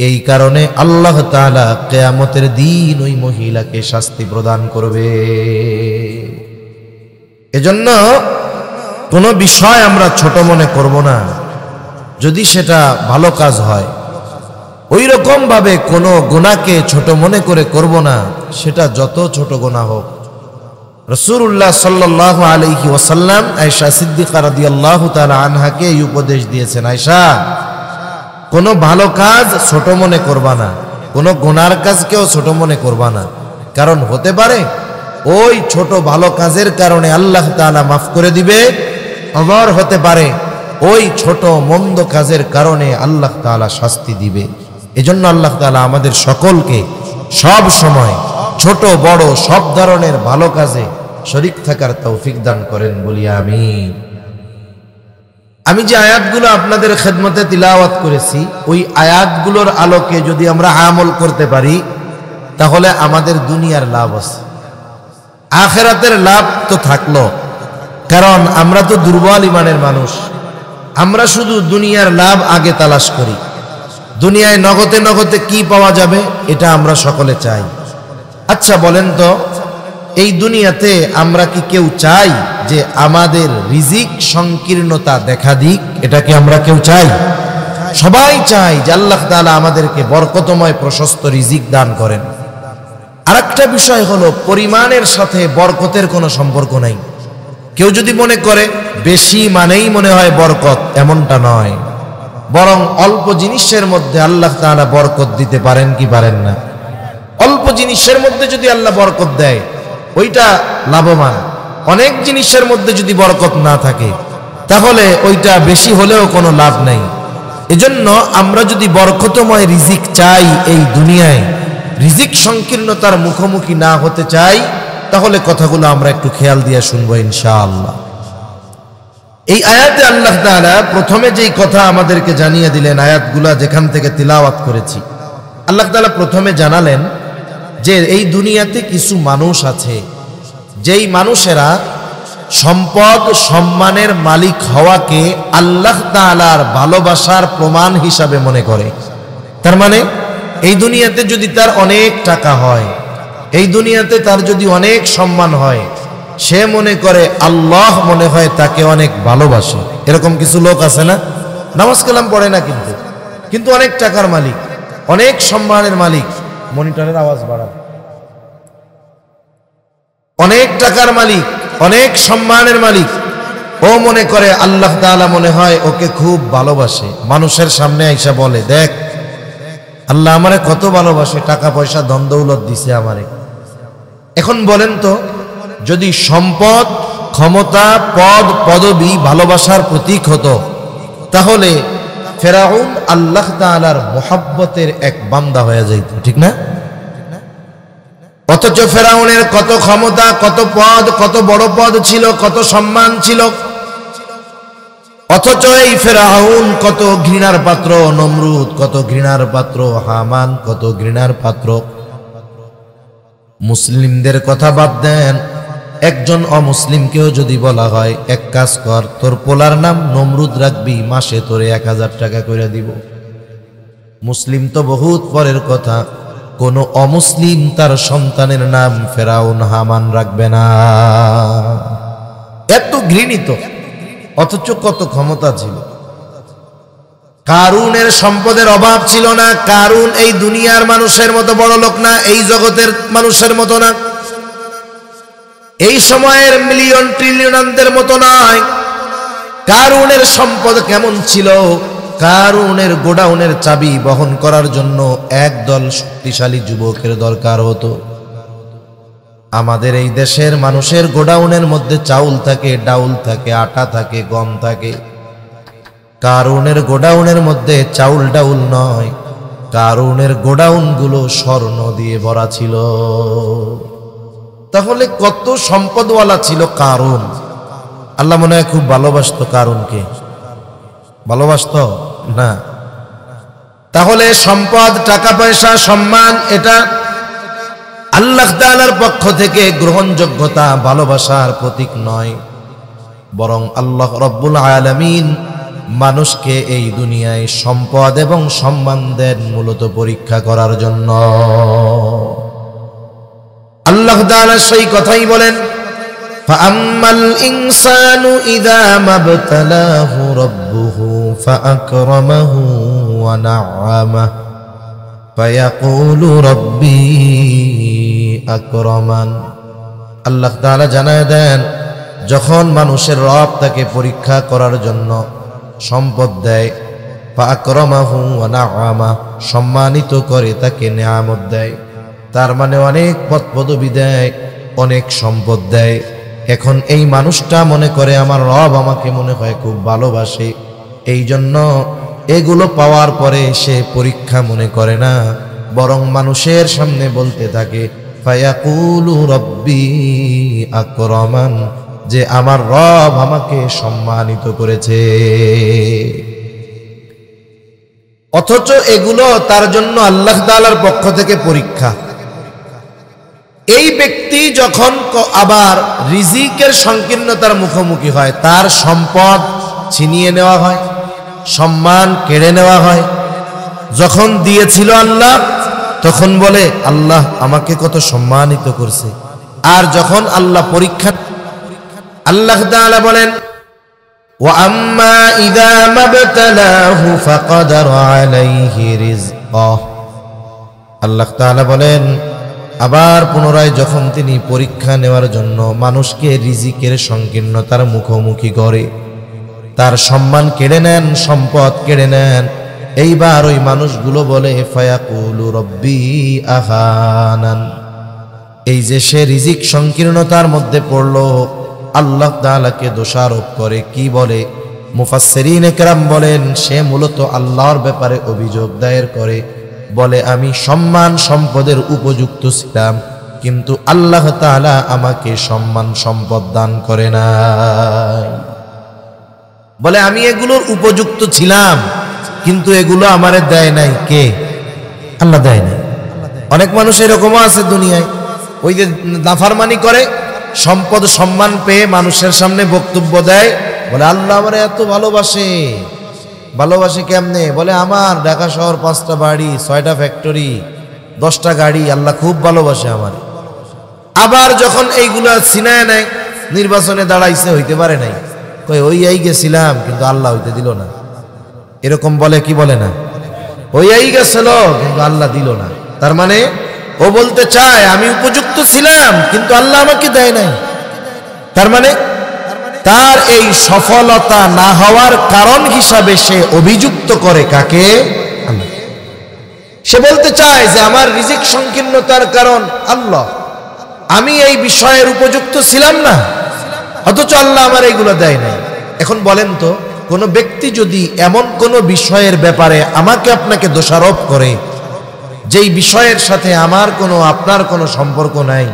এই কারণে আল্লাহ তাআলা কিয়ামতের দিন ওই মহিলাকে শাস্তি প্রদান করবে। এজন্য কোনো বিষয় আমরা ছোট মনে করব না, যদি সেটা ভালো কাজ হয়। ওই রকম ভাবে কোনো গুনাহকে ছোট মনে করে করব না, সেটা যত ছোট গুনাহ হোক। রাসূলুল্লাহ সাল্লাল্লাহু আলাইহি ওয়াসাল্লাম আয়েশা সিদ্দিকা রাদিয়াল্লাহু তাআলা আনহাকে এই উপদেশ দিয়েছেন, আয়েশা, কোনো ভালো কাজ ছোট মনে করবা না, কোনো গুনার কাজকেও ছোট মনে করবা না। কারণ হতে পারে ওই ছোট ভালো কাজের কারণে আল্লাহ তাআলা মাফ করে দিবে, আবার হতে পারে ওই ছোট মন্দ কাজের কারণে আল্লাহ তাআলা শাস্তি দিবে। এজন্য আল্লাহ তাআলা আমাদের সকলকে সব সময় ছোট বড় সব ধরনের ভালো কাজে শরীক থাকার তৌফিক দান করেন, বলি আমিন। আমি যে আয়াতগুলো আপনাদের খেদমতে তিলাওয়াত করেছি, ওই আয়াতগুলোর আলোকে যদি আমরা আমল করতে পারি, তাহলে আমাদের দুনিয়ার লাভ আছে, আখিরাতের লাভ তো থাকলো। কারণ আমরা তো দুর্বল ইমানের মানুষ, আমরা শুধু দুনিয়ার লাভ আগে তালাশ করি। দুনিয়ায় নগদে নগদে কি পাওয়া যাবে, এটা আমরা সকলে চাই। আচ্ছা বলেন তো, এই দুনিয়াতে আমরা কি কেউ চাই যে আমাদের রিজিক সংকীর্ণতা দেখা দিক? এটা কি আমরা কেউ চাই? সবাই চাই যে আল্লাহ তাআলা আমাদেরকে বরকতময় প্রশস্ত রিজিক দান করেন। আরেকটা বিষয় হলো, পরিমাণের সাথে বরকতের কোনো সম্পর্ক নাই। কেউ যদি মনে করে বেশি মানেই মনে হয় বরকত, এমনটা নয়। বরং অল্প জিনিসের মধ্যে আল্লাহ তাআলা বরকত দিতে পারেন কি পারেন না? অল্প জিনিসের মধ্যে যদি আল্লাহ বরকত দেয়, ওইটা লাভবান। অনেক জিনিসের মধ্যে যদি বরকত না থাকে, তাহলে ওইটা বেশি হলেও কোনো লাভ নাই। এজন্য আমরা যদি বরকতময় রিজিক চাই, এই দুনিয়ায় রিজিক সংকীর্ণতার মুখোমুখি না হতে চাই, তাহলে কথাগুলো আমরা একটু খেয়াল দিয়ে শুনবো ইনশাআল্লাহ। এই আয়াতে আল্লাহ তাআলা প্রথমে যেই কথা আমাদেরকে জানিয়ে দিলেন, আয়াতগুলা যেখান থেকে তিলাওয়াত করেছি, আল্লাহ তাআলা প্রথমে জানালেন যে এই দুনিয়াতে কিছু মানুষ আছে যেই মানুষেরা সম্পদ সম্মানের মালিক হওয়াকে আল্লাহ তাআলার ভালোবাসার প্রমাণ হিসাবে মনে করে। তার মানে এই দুনিয়াতে যদি তার অনেক টাকা হয়, এই দুনিয়াতে তার যদি অনেক সম্মান হয়, সে মনে করে আল্লাহ মনে হয় তাকে অনেক ভালোবাসে। এরকম কিছু লোক আছে না? নামাজ কালাম পড়ে না, কিন্তু অনেক টাকার মালিক, অনেক সম্মানের মালিক। মনিটরের আওয়াজ বাড়ান। অনেক টাকার মালিক, অনেক সম্মানের মালিক, ও মনে করে আল্লাহ তাআলা মনে হয় ওকে খুব ভালোবাসে। মানুষের সামনে আইসা বলে, দেখ আল্লাহ আমারে কত ভালোবাসে, টাকা পয়সা ধন দৌলত দিছে আমারে। এখন বলেন তো, যদি সম্পদ, ক্ষমতা, পদ, পদবি ভালোবাসার প্রতীক হতো, তাহলে ফেরাউন আল্লাহ তাআলার মুহাব্বতের এক বান্দা হয়ে যাইত, ঠিক না? অথচ ফেরাউনের কত ক্ষমতা, কত পদ, কত বড় পদ ছিল, কত সম্মান ছিল, অথচ এই ফেরাউন কত ঘৃণার পাত্র, নমরুদ কত ঘৃণার পাত্র, হামান কত ঘৃণার পাত্র। মুসলিমদের কথা বাদ দেন, একজন অমুসলিমকেও যদি বলা হয় এক কাজ কর, তোর পোলার নাম নমরুদ রাখবি, মাসে তোরে 1000 টাকা করে দিব, মুসলিম তো বহুত পরের কথা, কোন অমুসলিম তার সন্তানের নাম ফেরাউন হামান রাখবে না। এত ঘৃণিত, অথচ কত ক্ষমতা ছিল। কারুনের সম্পদের অভাব ছিল না। কারুন এই দুনিয়ার মানুষের মতো বড় লোক না, এই জগতের মানুষের মতো না, এই সময়ের মিলিয়ন ট্রিলিয়নদের মতো নয়। কারুনের সম্পদ কেমন ছিল? কারুনের গোডাউনের চাবি বহন করার জন্য একদল শক্তিশালী যুবকের দরকার হতো। আমাদের এই দেশের মানুষের গোডাউনের মধ্যে চাউল থাকে, ডাউল থাকে, আটা থাকে, গম থাকে। কারুনের গোডাউনের মধ্যে চাউল ডাউল নয়, কারুনের গোডাউনগুলো স্বর্ণ দিয়ে ভরা ছিল। তাহলে কত সম্পদওয়ালা ছিল কারুন। আল্লাহ মনে হয় খুব ভালোবাসতো কারুনকে? ভালোবাসতো না। তাহলে সম্পদ, টাকা পয়সা, সম্মান, এটা আল্লাহ তাআলার পক্ষ থেকে গ্রহণযোগ্যতা, ভালোবাসার প্রতীক নয়, বরং আল্লাহ রব্বুল আলামিন মানুষকে এই দুনিয়ায় সম্পদ এবং সম্মান দেন মূলত পরীক্ষা করার জন্য। আল্লাহ তাআলা সেই কথাই বলেন, ফাআম্মাল ইনসানু ইযা মাবতালাহু রাব্বুহু ফাআকরামাহু ওয়া না'আমাহু ফায়াকুলু রাব্বি আকরামান। আল্লাহ তাআলা জানায় দেন, যখন মানুষের রব তাকে পরীক্ষা করার জন্য সম্পদ দেয়, ফাআকরামাহু ওয়া না'আমাহু, সম্মানিত করে তাকে নেয়ামত দেয়, তার মানে অনেক পদ পদবি দেয়, অনেক সম্পদ দেয়। এখন এই মানুষটা মনে করে আমার রব আমাকে মনে হয় খুব ভালোবাসে, এই জন্য এগুলো পাওয়ার পরে সে পরীক্ষা মনে করে না, বরং মানুষের সামনে বলতে থাকে ফায়াকুলু রাব্বি আকরামান, যে আমার রব আমাকে সম্মানিত করেছে। অথচ এগুলো তার জন্য আল্লাহ তাআলার পক্ষ থেকে পরীক্ষা। এই ব্যক্তি যখন আবার রিজিকের সংকীর্ণতার মুখোমুখি হয়, তার সম্পদ ছিনিয়ে নেওয়া হয়, সম্মান কেড়ে নেওয়া হয়, যখন দিয়েছিল আল্লাহ তখন বলে আল্লাহ আমাকে কত সম্মানিত করছে। আর যখন আল্লাহ পরীক্ষা, আল্লাহ তাআলা বলেন ওয়া আম্মা ইযা মাবতালাহু ফাকাদারা আলাইহি রিজকাহ। আল্লাহ তাআলা বলেন, আবার পুনরায় যখন তিনি পরীক্ষা নেওয়ার জন্য মানুষকে রিজিকের সংকীর্ণতার মুখোমুখি করে, তার সম্মান কেড়ে নেন, সম্পদ কেড়ে নেন, এইবার ওই মানুষগুলো বলে ফায়াকুলু রাব্বি আহানান। এই যে সে রিজিক সংকীর্ণতার মধ্যে পড়লো, আল্লাহ তাআলাকে দোষারোপ করে। কি বলে? মুফাসসিরিনে কেরাম বলেন, সে মূলত আল্লাহর ব্যাপারে অভিযোগ দায়ের করে, বলে আমি সম্মান সম্পদের উপযুক্ত ছিলাম, কিন্তু আল্লাহ তাআলা আমাকে সম্মান সম্পদ দান করে নাই। বলে আমি এগুলোর উপযুক্ত ছিলাম, কিন্তু এগুলো আমারে দেয় নাই কে? আল্লাহ দেয় নাই। অনেক মানুষ এরকমও আছে দুনিয়ায়, ওই যে নাফরমানি করে, সম্পদ সম্মান পেয়ে মানুষের সামনে বক্তব্য দেয়, বলে আল্লাহ আমারে এত ভালোবাসে। ভালোবাসে কেমনে? বলে আমার ঢাকা শহর 5টা বাড়ি, 6টা ফ্যাক্টরি, 10টা গাড়ি, আল্লাহ খুব ভালোবাসে আমার। আবার যখন এইগুলা ছিনায় নেয়, নির্বাচনে দাঁড়াইছে, হইতে পারে নাই, কই ওই এই গেছিলাম কিন্তু আল্লাহ হইতে দিল না। এরকম বলে কি বলে না? ওই এই গেছিল কিন্তু আল্লাহ দিল না। তার মানে ও বলতে চায় আমি উপযুক্ত ছিলাম কিন্তু আল্লাহ আমাকে দেয় নাই। তার মানে তার এই সফলতা না হওয়ার কারণ হিসাবে সে অভিযুক্ত করে কাকে? আল্লাহ। সে বলতে চায় যে আমার রিজিক সংকীর্ণতার কারণ আল্লাহ, আমি এই বিষয়ের উপযুক্ত ছিলাম না, অথচ আল্লাহ আমার এইগুলো দেয় নাই। এখন বলেন তো, কোন ব্যক্তি যদি এমন কোন বিষয়ের ব্যাপারে আমাকে আপনাকে দোষারোপ করে, যেই বিষয়ের সাথে আমার কোনো আপনার কোনো সম্পর্ক নাই,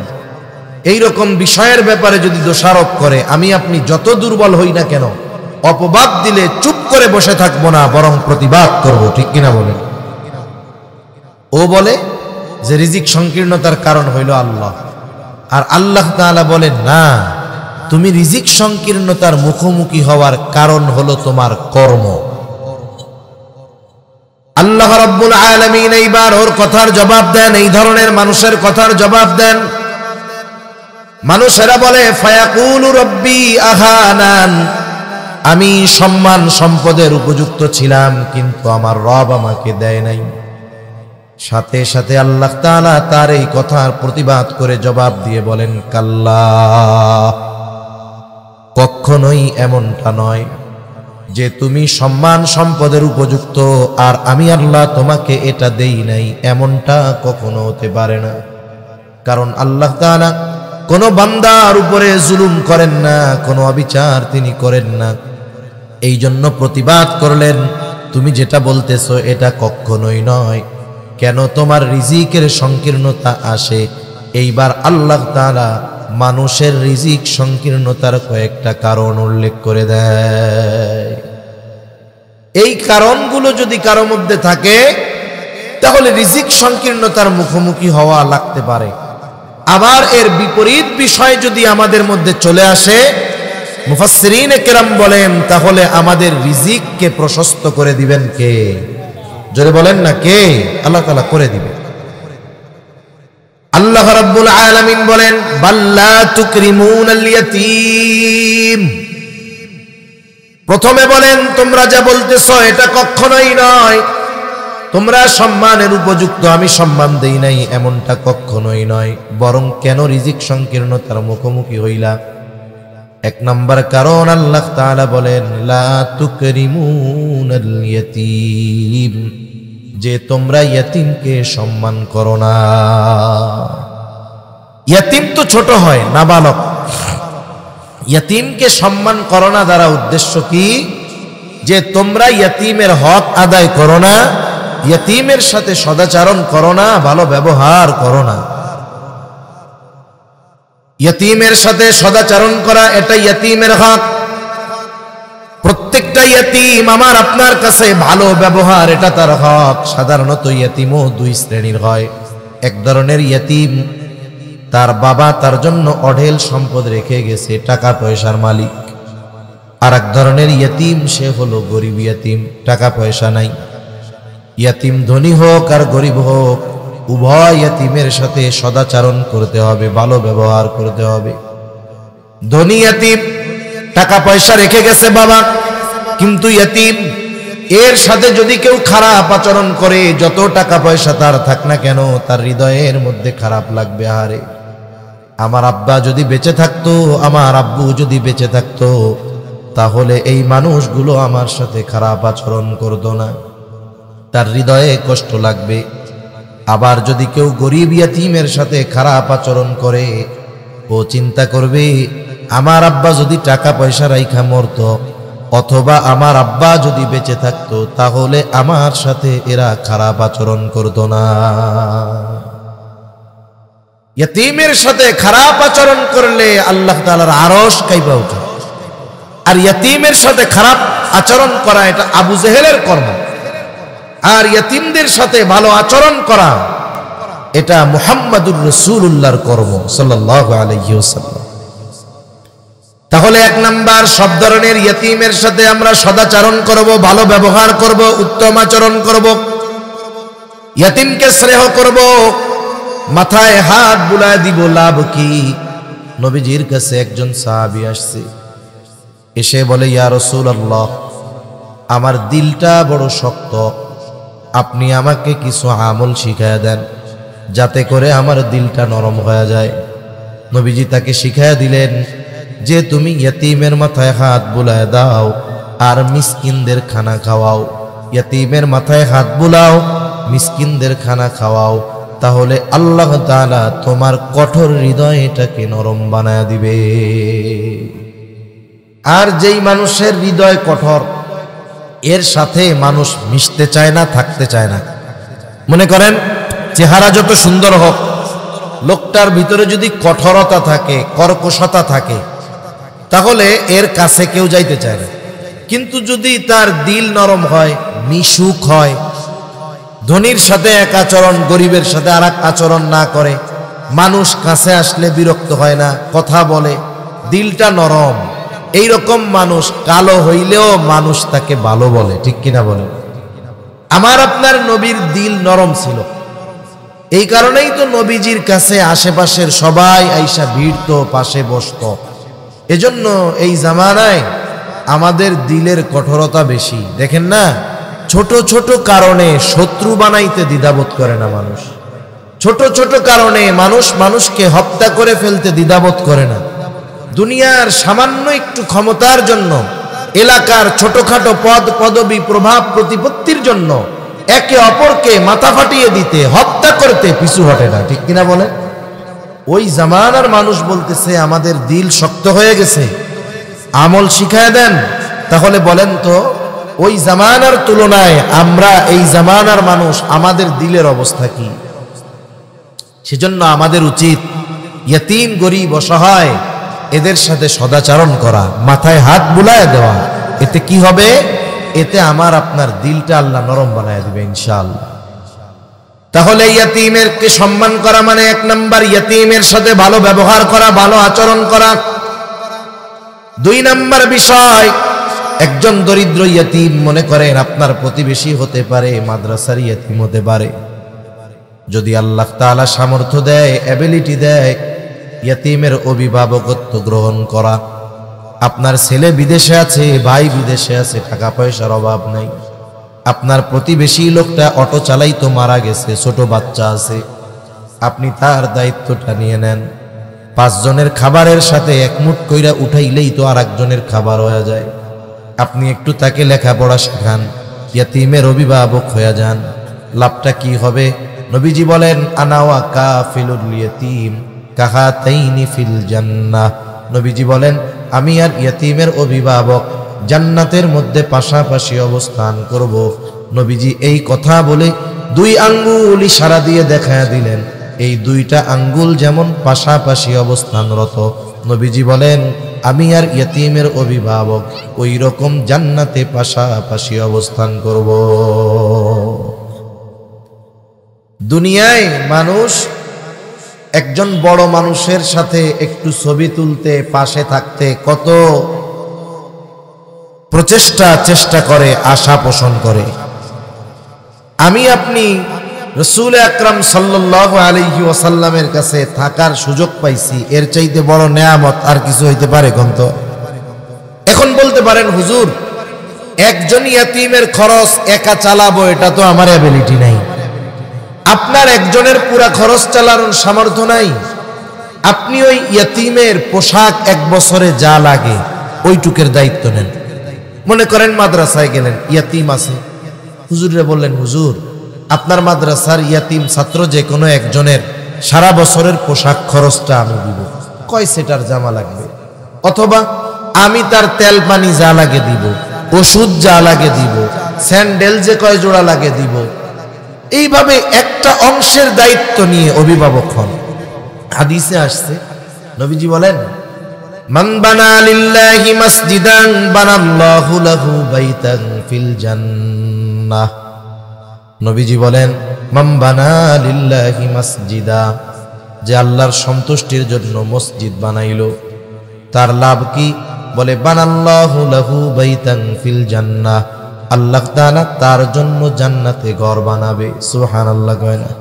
এই রকম বিষয়ের ব্যাপারে যদি দোষারোপ করে, আমি আপনি যত দুর্বল হই না কেন, অপবাদ দিলে চুপ করে বসে থাকবো না, বরং প্রতিবাদ করব। ঠিক কিনা বলেন? ও বলে যে রিজিক সংকীর্ণতার কারণ হইল আল্লাহ, আর আল্লাহ তাআলা বলেন না, তুমি রিজিক সংকীর্ণতার মুখোমুখি হওয়ার কারণ হলো তোমার কর্ম। আল্লাহ রাব্বুল আলামিন এইবার ওর কথার জবাব দেন, এই ধরনের মানুষের কথার জবাব দেন। মানুষেরা বলে ফায়াকুলু রব্বি আহানান, আমি সম্মান সম্পদের উপযুক্ত ছিলাম কিন্তু আমার রব আমাকে দেয় নাই। সাথে সাথে আল্লাহ তাআলা তার এই কথার প্রতিবাদ করে জবাব দিয়ে বলেন, কাল্লা, কখনোই এমনটা নয় যে তুমি সম্মান সম্পদের উপযুক্ত আর আমি আল্লাহ তোমাকে এটা দেই নাই, এমনটা কখনো হতে পারে না। কারণ আল্লাহ তাআলা কোনো বান্দার উপরে জুলুম করেন না, কোনো অবিচার তিনি করেন না। এই জন্য প্রতিবাদ করলেন, তুমি যেটা বলতেছো এটা কখনোই নয়। কেন তোমার রিজিকের সংকীর্ণতা আসে? এইবার আল্লাহ তাআলা মানুষের রিজিক সংকীর্ণতার কয়েকটা কারণ উল্লেখ করে দেয়। এই কারণগুলো যদি কারো মধ্যে থাকে তাহলে রিজিক সংকীর্ণতার মুখোমুখি হওয়া লাগতে পারে। আবার এর বিপরীত বিষয় যদি আমাদের মধ্যে চলে আসে, মুফাসসিরিনে কেরাম বলেন, তাহলে আমাদের রিজিককে প্রশস্ত করে দিবেন কে? জোরে বলেন না, কে? আল্লাহ তাআলা করে দিবেন। আল্লাহ রাব্বুল আলামিন বলেন, বাল্লা তুকরিমুনাল ইয়াতীম। প্রথমে বলেন তোমরা যা বলতেছো এটা কখনোই নয়, তোমরা সম্মানের উপযুক্ত, আমি সম্মান দেই নাই, এমনটা কখনোই নয়। বরং কেন রিজিক সংকীর্ণতার মুখোমুখি হইলা? এক নাম্বার কারণ আল্লাহ তাআলা বলেন, লা তুকরিমুনাল ইয়াতীম, যে তোমরা ইয়াতীমকে সম্মান করো না। ইয়াতীম তো ছোট হয়, নাবালক। ইয়াতীমকে সম্মান করো না দ্বারা উদ্দেশ্য কি? যে তোমরা ইয়াতীমের হক আদায় করো না, ইয়াতীমের সাথে সদাচরণ করো না, ভালো ব্যবহার করো না। ইয়াতীমের সাথে সদাচরণ করা এটা ইয়াতীমের হক। প্রত্যেকটা ইয়াতীম আমার আপনার কাছে ভালো ব্যবহার এটা তার হক। সাধারণত ইয়াতীমও দুই শ্রেণীর হয়। এক ধরনের ইয়াতীম, তার বাবা তার জন্য অঢেল সম্পদ রেখে গেছে, টাকা পয়সার মালিক। আর এক ধরনের ইয়াতীম, সে হলো গরিব ইয়াতীম, টাকা পয়সা নাই। ইয়াতীম ধনী হোক আর গরিব হোক, উভয় ইয়াতীমের সাথে সদাচরণ করতে হবে, ভালো ব্যবহার করতে হবে। ধনী ইয়াতীম, টাকা পয়সা রেখে গেছে বাবা, কিন্তু ইয়াতীম, এর সাথে যদি কেউ খারাপ আচরণ করে, যত টাকা পয়সা তার থাক না কেন, তার হৃদয়ের মধ্যে খারাপ লাগবে। আরে আমার আব্বা যদি বেঁচে থাকতো, আমার আব্বু যদি বেঁচে থাকতো, তাহলে এই মানুষগুলো আমার সাথে খারাপ আচরণ করতো না, তার হৃদয়ে কষ্ট লাগবে। আবার যদি কেউ গরিব ইয়াতীমের সাথে খারাপ আচরণ করে, ও চিন্তা করবে আমার আব্বা যদি টাকা পয়সা রাইখা মরতো, অথবা আমার আব্বা যদি বেঁচে থাকতো, তাহলে আমার সাথে এরা খারাপ আচরণ করতো না। ইয়াতীমের সাথে খারাপ আচরণ করলে আল্লাহ তাআলার আরশ কাঁইপা ওঠে। আর ইয়াতিমের সাথে খারাপ আচরণ করা এটা আবু জেহেলের কর্ম, আর ইয়াতিমদের সাথে ভালো আচরণ করা এটা মুহাম্মাদুর রাসূলুল্লাহর কর্ম সাল্লাল্লাহু আলাইহি ওয়াসাল্লাম। তাহলে এক নাম্বার, সব ধরনের ইয়াতিমের সাথে আমরা সদাচরণ করব, ভালো ব্যবহার করব, উত্তম আচরণ করব, ইয়াতিমকে স্নেহ করব, মাথায় হাত বুলায় দিব। লাভ কি? নবীজির কাছে একজন সাহাবী আসছে, এসে বলে, ইয়া রাসূলুল্লাহ, আমার দিলটা বড় শক্ত, আপনি আমাকে কিছু আমল শিখায়া দেন যাতে করে আমার দিলটা নরম হয়ে যায়। নবীজি তাকে শিখায়া দিলেন যে তুমি ইয়াতিমের মাথায় হাত বুলায় দাও আর মিসকিনদের খানা খাওয়াও। ইয়াতিমের মাথায় হাত বুলাও, মিসকিনদের খানা খাওয়াও, তাহলে আল্লাহ তাআলা তোমার কঠোর হৃদয়টাকে নরম বানায়া দিবে। আর যেই মানুষের হৃদয় কঠোর, এর সাথে মানুষ মিশতে চায় না, থাকতে চায় না। মনে করেন চেহারা যত সুন্দর হোক, লোকটার ভিতরে যদি কঠোরতা থাকে, কর্কশতা থাকে, তাহলে এর কাছে কেউ যাইতে চায় না। কিন্তু যদি তার দিল নরম হয়, মিশুক হয়, ধনীর সাথে এক আচরণ, গরিবের সাথে আর এক আচরণ না করে, মানুষ কাছে আসলে বিরক্ত হয় না, কথা বলে, দিলটা নরম, এইরকম মানুষ কালো হইলেও মানুষ তাকে ভালো বলে। ঠিক কিনা বলে? আমার আপনার নবীর দিল নরম ছিল, এই কারণেই তো নবীজির কাছে আশেপাশের সবাই আইসা ভিড়ত, পাশে বসত। এজন্য এই জামানায় আমাদের দিলের কঠোরতা বেশি। দেখেন না, ছোট ছোট কারণে শত্রু বানাইতে দ্বিধাবোধ করে না মানুষ। ছোট ছোট কারণে মানুষ মানুষকে হত্যা করে ফেলতে দ্বিধাবোধ করে না। দুনিয়ার সামান্য একটু ক্ষমতার জন্য, এলাকার ছোটখাটো পদ পদবি, প্রভাব প্রতিপত্তির জন্য একে অপরকে মাথা ফাটিয়ে দিতে, হত্যা করতে পিছু হটে না। ঠিক কিনা বলে? ওই জামানার মানুষ বলতেছে আমাদের দিল শক্ত হয়ে গেছে, আমল শিখায় দেন। তাহলে বলেন তো, ওই জামানার তুলনায় আমরা এই জামানার মানুষ, আমাদের দিলের অবস্থা কি? সেজন্য আমাদের উচিত ইয়াতিম, গরিব, অসহায় এদের সাথে সদাচরণ করা, মাথায় হাত বুলায় দেওয়া। এতে কি হবে? এতে আমার আপনার দিলটা আল্লাহ নরম বানায় দিবে ইনশাআল্লাহ। তাহলে ইয়াতিমেরকে সম্মান করা মানে এক নাম্বার ইয়াতিমের সাথে ভালো ব্যবহার করা, ভালো আচরণ করা। দুই নাম্বার বিষয়, একজন দরিদ্র ইয়াতিম, মনে করেন আপনার প্রতিবেশী হতে পারে, মাদ্রাসার ইয়াতিম হতে পারে, যদি আল্লাহ তাআলা সামর্থ্য দেয়, অ্যাবিলিটি দেয়, ইয়াতিমের অভিভাবকত্ব গ্রহণ করা। আপনার ছেলে বিদেশে আছে, ভাই বিদেশে আছে, টাকা পয়সার অভাব নাই, আপনার প্রতিবেশী লোকটা অটো চালাইতো, মারা গেছে, ছোট বাচ্চা আছে, আপনি তার দায়িত্বটা নিয়ে নেন। 5 জনের খাবারের সাথে এক মুঠ কইরা উঠাইলেই তো আর একজনের খাবার হয়ে যায়। আপনি একটু তাকে লেখাপড়া শেখান, ইয়াতিমের অভিভাবক হয়ে যান। লাভটা কি হবে? নবীজি বলেন, আনা ওয়া কাফিলুল ইয়াতিম কাহাতাইনি ফিল জান্নাহ। নবীজি বলেন, আমি আর ইয়াতিমের অভিভাবক জান্নাতের মধ্যে পাশাপাশি অবস্থান করব। নবীজি এই কথা বলে 2 আঙ্গুল ইশারা দিয়ে দেখায়া দিলেন, এই 2টা আঙ্গুল যেমন পাশাপাশি অবস্থানরত, নবীজি বলেন আমি আর ইয়াতিমের অভিভাবক ওই রকম জান্নাতে পাশাপাশি অবস্থান করব। দুনিয়ায় মানুষ একজন বড় মানুষের সাথে একটু ছবি তুলতে, পাশে থাকতে কত চেষ্টা করে, আশা পোষণ করে। আমি আপনি রাসূল আকরাম সাল্লাল্লাহু আলাইহি ওয়াসাল্লামের কাছে থাকার সুযোগ পাইছি, এর চাইতে বড় নেয়ামত আর কিছু হইতে পারে? কন্ত এখন বলতে পারেন, হুজুর একজন ইয়াতিমের খরচ একা চালাবো, এটা তো আমার অ্যাবিলিটি নাই। আপনার একজনের পুরা খরচ চালানোর সামর্থ্য নাই, আপনি ওই ইয়াতিমের পোশাক 1 বছরে যা লাগে ওইটুকের দায়িত্ব নেন। মনে করেন মাদ্রাসায় গেলেন, ইয়াতিম আছে, হুজুরে বললেন, হুজুর আপনার মাদ্রাসার ইয়াতিম ছাত্র যে কোনো একজনের সারা বছরের পোশাক খরচটা আমি দিব, কয় সেটার জামা লাগবে, অথবা আমি তার তেল পানি যা লাগে দিব, ওষুধ যা লাগে দিব, স্যান্ডেল যে কয় জোড়া লাগে দিব। এইভাবে একটা অংশের দায়িত্ব নিয়ে অভিভাবক হন। হাদিসে আসছে, নবীজি বলেন মান বানা লিল্লাহি মাসজিদান বানাল্লাহু লাহু বাইতান ফিল জান্নাহ। নবীজি বলেন, মান বানা লিল্লাহি মাসজিদা, যে আল্লাহর সন্তুষ্টির জন্য মসজিদ বানাইলো তার লাভ কি? বলে বানাল্লাহু লাহু বাইতান ফিল জান্নাহ, আল্লাহ তাআলা তার জন্য জান্নাতে ঘর বানাবে। সুবহানাল্লাহ কয় না?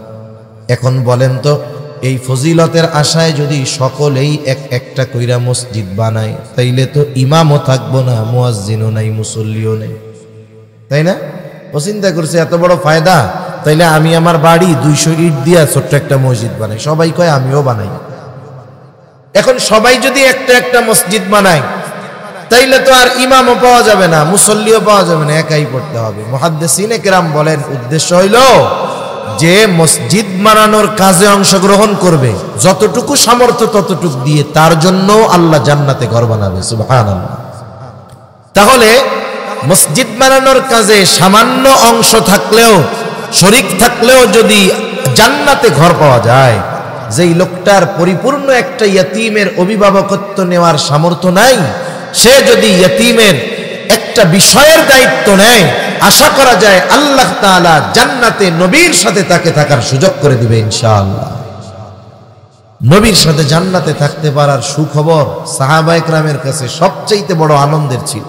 এখন বলেন তো, এই ফজিলতের আশায় যদি সকলেই একটা কইরা মসজিদ বানায়, তাইলে তো ইমামও থাকবো না, মুয়াজ্জিনও নাই, মুসল্লিও নেই, তাই না? ও চিন্তা করছে এত বড় ফায়দা, তাইলে আমি আমার বাড়ি 200 ইট দিয়া ছোট্ট একটা মসজিদ বানাই। সবাই কয় আমিও বানাই। এখন সবাই যদি একটা মসজিদ বানায়, তাইলে তো আর ইমামও পাওয়া যাবে না, মুসল্লিও পাওয়া যাবে না, একাই পড়তে হবে। মুহাদ্দিসিনে কেরাম বলেন, উদ্দেশ্য হইল যে মসজিদ বানানোর কাজে অংশগ্রহণ করবে, যতটুকু সামর্থ্য ততটুকু দিয়ে তার জন্য আল্লাহ জান্নাতে ঘর বানাবে। সুবহানাল্লাহ। তাহলে মসজিদ বানানোর কাজে সামান্য অংশ থাকলেও, শরীক থাকলেও যদি জান্নাতে ঘর পাওয়া যায়, যেই লোকটার পরিপূর্ণ একটা ইয়তীমের অভিভাবকত্ব নেওয়ার সামর্থ্য নাই, সে যদি ইয়তীমের একটা বিষয়ের দায়িত্ব নেয়, আশা করা যায় আল্লাহ তাআলা জান্নাতে নবীর সাথে তাকে থাকার সুযোগ করে দিবে ইনশাআল্লাহ। নবীর সাথে জান্নাতে থাকতে পারার সুখবর সাহাবায়ে কেরামের কাছে সবচেয়ে বড় আনন্দের ছিল।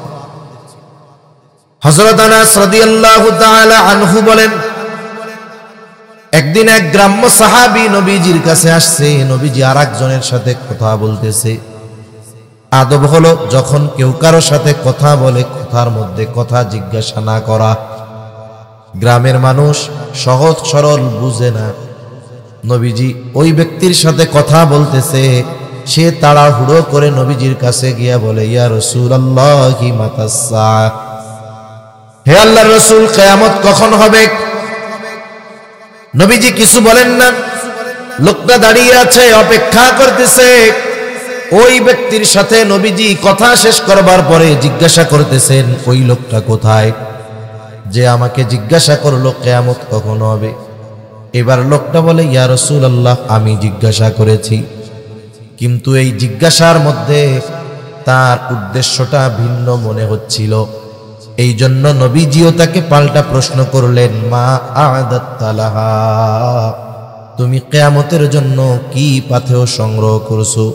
হযরত আনাস রাদিয়াল্লাহু তাআলা আনহু বলেন, একদিন এক গ্রাম্য সাহাবী নবীজির কাছে আসছে। নবীজি আরেকজনের সাথে কথা বলতেছে। আদব হলো, যখন কেউ কারো সাথে কথা বলে, কথার মধ্যে কথা জিজ্ঞাসা না করা। গ্রামের মানুষ সহজ সরল বুঝে না। নবীজি ওই ব্যক্তির সাথে কথা বলতেছে, সে তাড়াহুড়ো করে নবীজির কাছে গিয়া বলে, ইয়া রাসূলুল্লাহি মাতাস সাআহ, হে আল্লাহর রাসূল, কিয়ামত কখন হবে? নবীজি কিছু বলেন না। লোকটা দাঁড়িয়ে আছে, অপেক্ষা করতেছে। ওই ব্যক্তির সাথে নবীজি কথা শেষ করবার পরে জিজ্ঞাসা করতেছেন, ওই লোকটা কোথায় যে আমাকে জিজ্ঞাসা করলো কিয়ামত কখন হবে? এবার লোকটা বলে, ইয়া রাসূলুল্লাহ, আমি জিজ্ঞাসা করেছি, কিন্তু এই জিজ্ঞাসার মধ্যে তার উদ্দেশ্যটা ভিন্ন মনে হচ্ছিল। এই জন্য নবীজিও তাকে পাল্টা প্রশ্ন করলেন, মা আ'দাত্তা লাহা, তুমি কিয়ামতের জন্য কি পাথেয় সংগ্রহ করছো?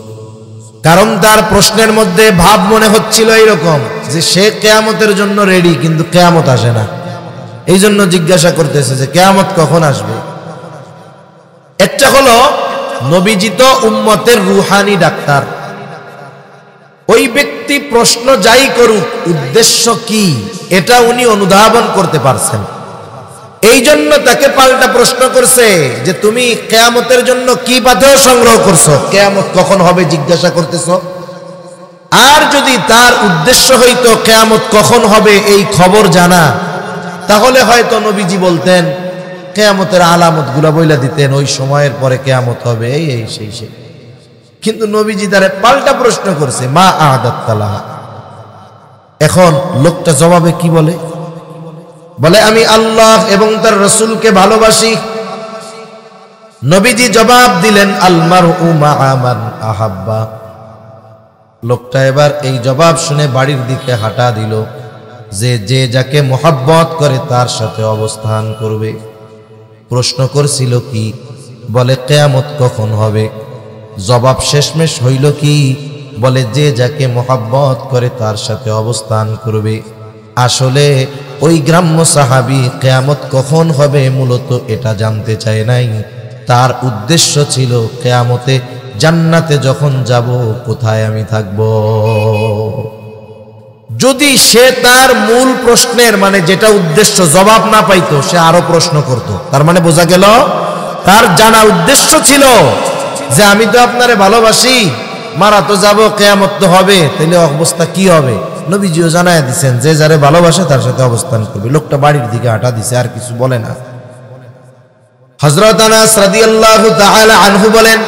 কারণ তার প্রশ্নের মধ্যে ভাব মনে হচ্ছিল এইরকম যে সে কিয়ামতের জন্য রেডি, কিন্তু কিয়ামত আসে না। এই জন্য জিজ্ঞাসা করতেছে যে কিয়ামত কখন আসবে। একটা হলো, নবীজি তো উম্মতের রুহানি ডাক্তার। ওই ব্যক্তি প্রশ্ন যাই করুক, উদ্দেশ্য কি এটা উনি অনুধাবন করতে পারছেন। এই জন্য তাকে পাল্টা প্রশ্ন করছে যে তুমি কিয়ামতের জন্য কি পাথেয় সংগ্রহ করছো, কিয়ামত কখন হবে জিজ্ঞাসা করতেছো। আর যদি তার উদ্দেশ্য হইতো কিয়ামত কখন হবে এই খবর জানা, তাহলে হয়তো নবীজি বলতেন, কিয়ামতের আলামতগুলো বইলা দিতেন, ওই সময়ের পরে কিয়ামত হবে, এই সেই। কিন্তু নবীজি তারে পাল্টা প্রশ্ন করছে, মা আ'দাত্তা লাহা। এখন লোকটা জবাবে কি বলে? বলে, আমি আল্লাহ এবং তার রাসূলকে ভালোবাসি। নবীজি জবাব দিলেন, আল মারউ মা'a মান আহাব্বা। লোকটা এবার এই জবাব শুনে বাড়ির দিকে হাঁটা দিল, যে যাকে মোহাব্বত করে তার সাথে অবস্থান করবে। প্রশ্ন করছিল কি? বলে, কিয়ামত কখন হবে? জবাব শেষমেশ হইল কি? বলে, যে যাকে মোহাব্বত করে তার সাথে অবস্থান করবে। আসলে ওই গ্রাম্য সাহাবী কিয়ামত কখন হবে মূলত এটা জানতে চায় নাই। তার উদ্দেশ্য ছিল কিয়ামতে জান্নাতে যখন যাব কোথায় আমি থাকব। যদি সে তার মূল প্রশ্নের মানে যেটা উদ্দেশ্য জবাব না পাইতো, সে আরো প্রশ্ন করত। তার মানে বোঝা গেল তার জানা উদ্দেশ্য ছিল যে আমি তো আপনারে ভালোবাসি, মারা তো যাব, কিয়ামত তো হবে, তাহলে অবস্থা কি হবে? নবীজিও জানায় দিচ্ছেন যে যারে ভালোবাসে তার সাথে অবস্থান করবে। লোকটা বাড়ির দিকে হাঁটা দিছে, আর কিছু বলে না। হযরত আনাস রাদিয়াল্লাহু তাআলা আনহু বলেন,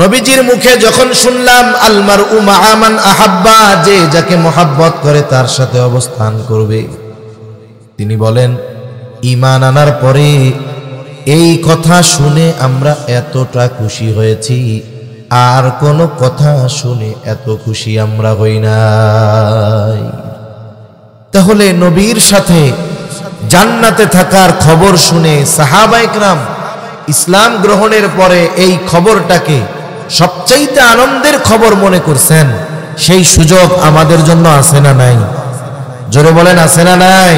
নবীজির মুখে যখন শুনলাম আল মারউ মা'a মান আহাব্বা, যে যাকে মোহাব্বত করে তার সাথে অবস্থান করবে, তিনি বলেন, ঈমান আনার পরে এই কথা শুনে আমরা এতটা খুশি হয়েছি আর কোনো কথা শুনে এত খুশি আমরা হই নাই। তাহলে নবীর সাথে জান্নাতে থাকার খবর শুনে সাহাবায়ে কেরাম ইসলাম গ্রহণের পরে এই খবরটাকে সবচাইতে আনন্দের খবর মনে করছেন। সেই সুযোগ আমাদের জন্য আছে না নাই? জোরে বলেন, আছে না নাই?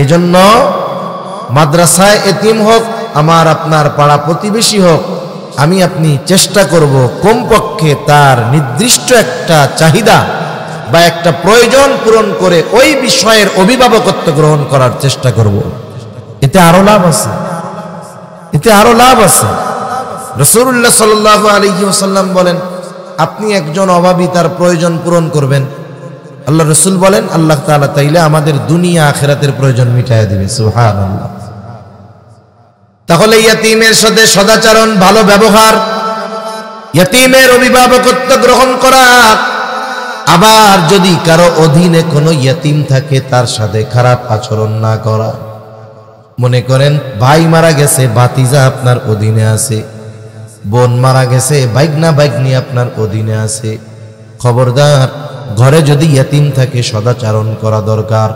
এজন্য মাদ্রাসায় এতিম হোক, আমার আপনার পাড়া প্রতিবেশী হোক, আমি আপনি চেষ্টা করব কমপক্ষে তার নির্দিষ্ট একটা চাহিদা বা একটা প্রয়োজন পূরণ করে ওই বিষয়ের অভিভাবকত্ব গ্রহণ করার চেষ্টা করব। এতে আরো লাভ আছে, এতে আরো লাভ আছে। রাসূলুল্লাহ সাল্লাল্লাহু আলাইহি ওয়াসাল্লাম বলেন, আপনি একজন অভাবী তার প্রয়োজন পূরণ করবেন, আল্লাহ রাসূল বলেন আল্লাহ তাআলা তাইলে আমাদের দুনিয়া আখিরাতের প্রয়োজন মিটাইয়া দিবে। সুবহানাল্লাহ। তাহলে ইয়তীমের সাথে সদাচরণ, ভালো ব্যবহার, ইয়তীমের অভিভাবকত্ব গ্রহণ করা, আবার যদি কারো অধীনে কোনো ইয়তীম থাকে তার সাথে খারাপ আচরণ না করা। মনে করেন ভাই মারা গেছে, ভাতিজা আপনার অধীনে আছে, বোন মারা গেছে, ভাইগনা ভাইগনি আপনার অধীনে আছে, খবরদার ঘরে যদি ইয়তীম থাকে সদাচরণ করা দরকার।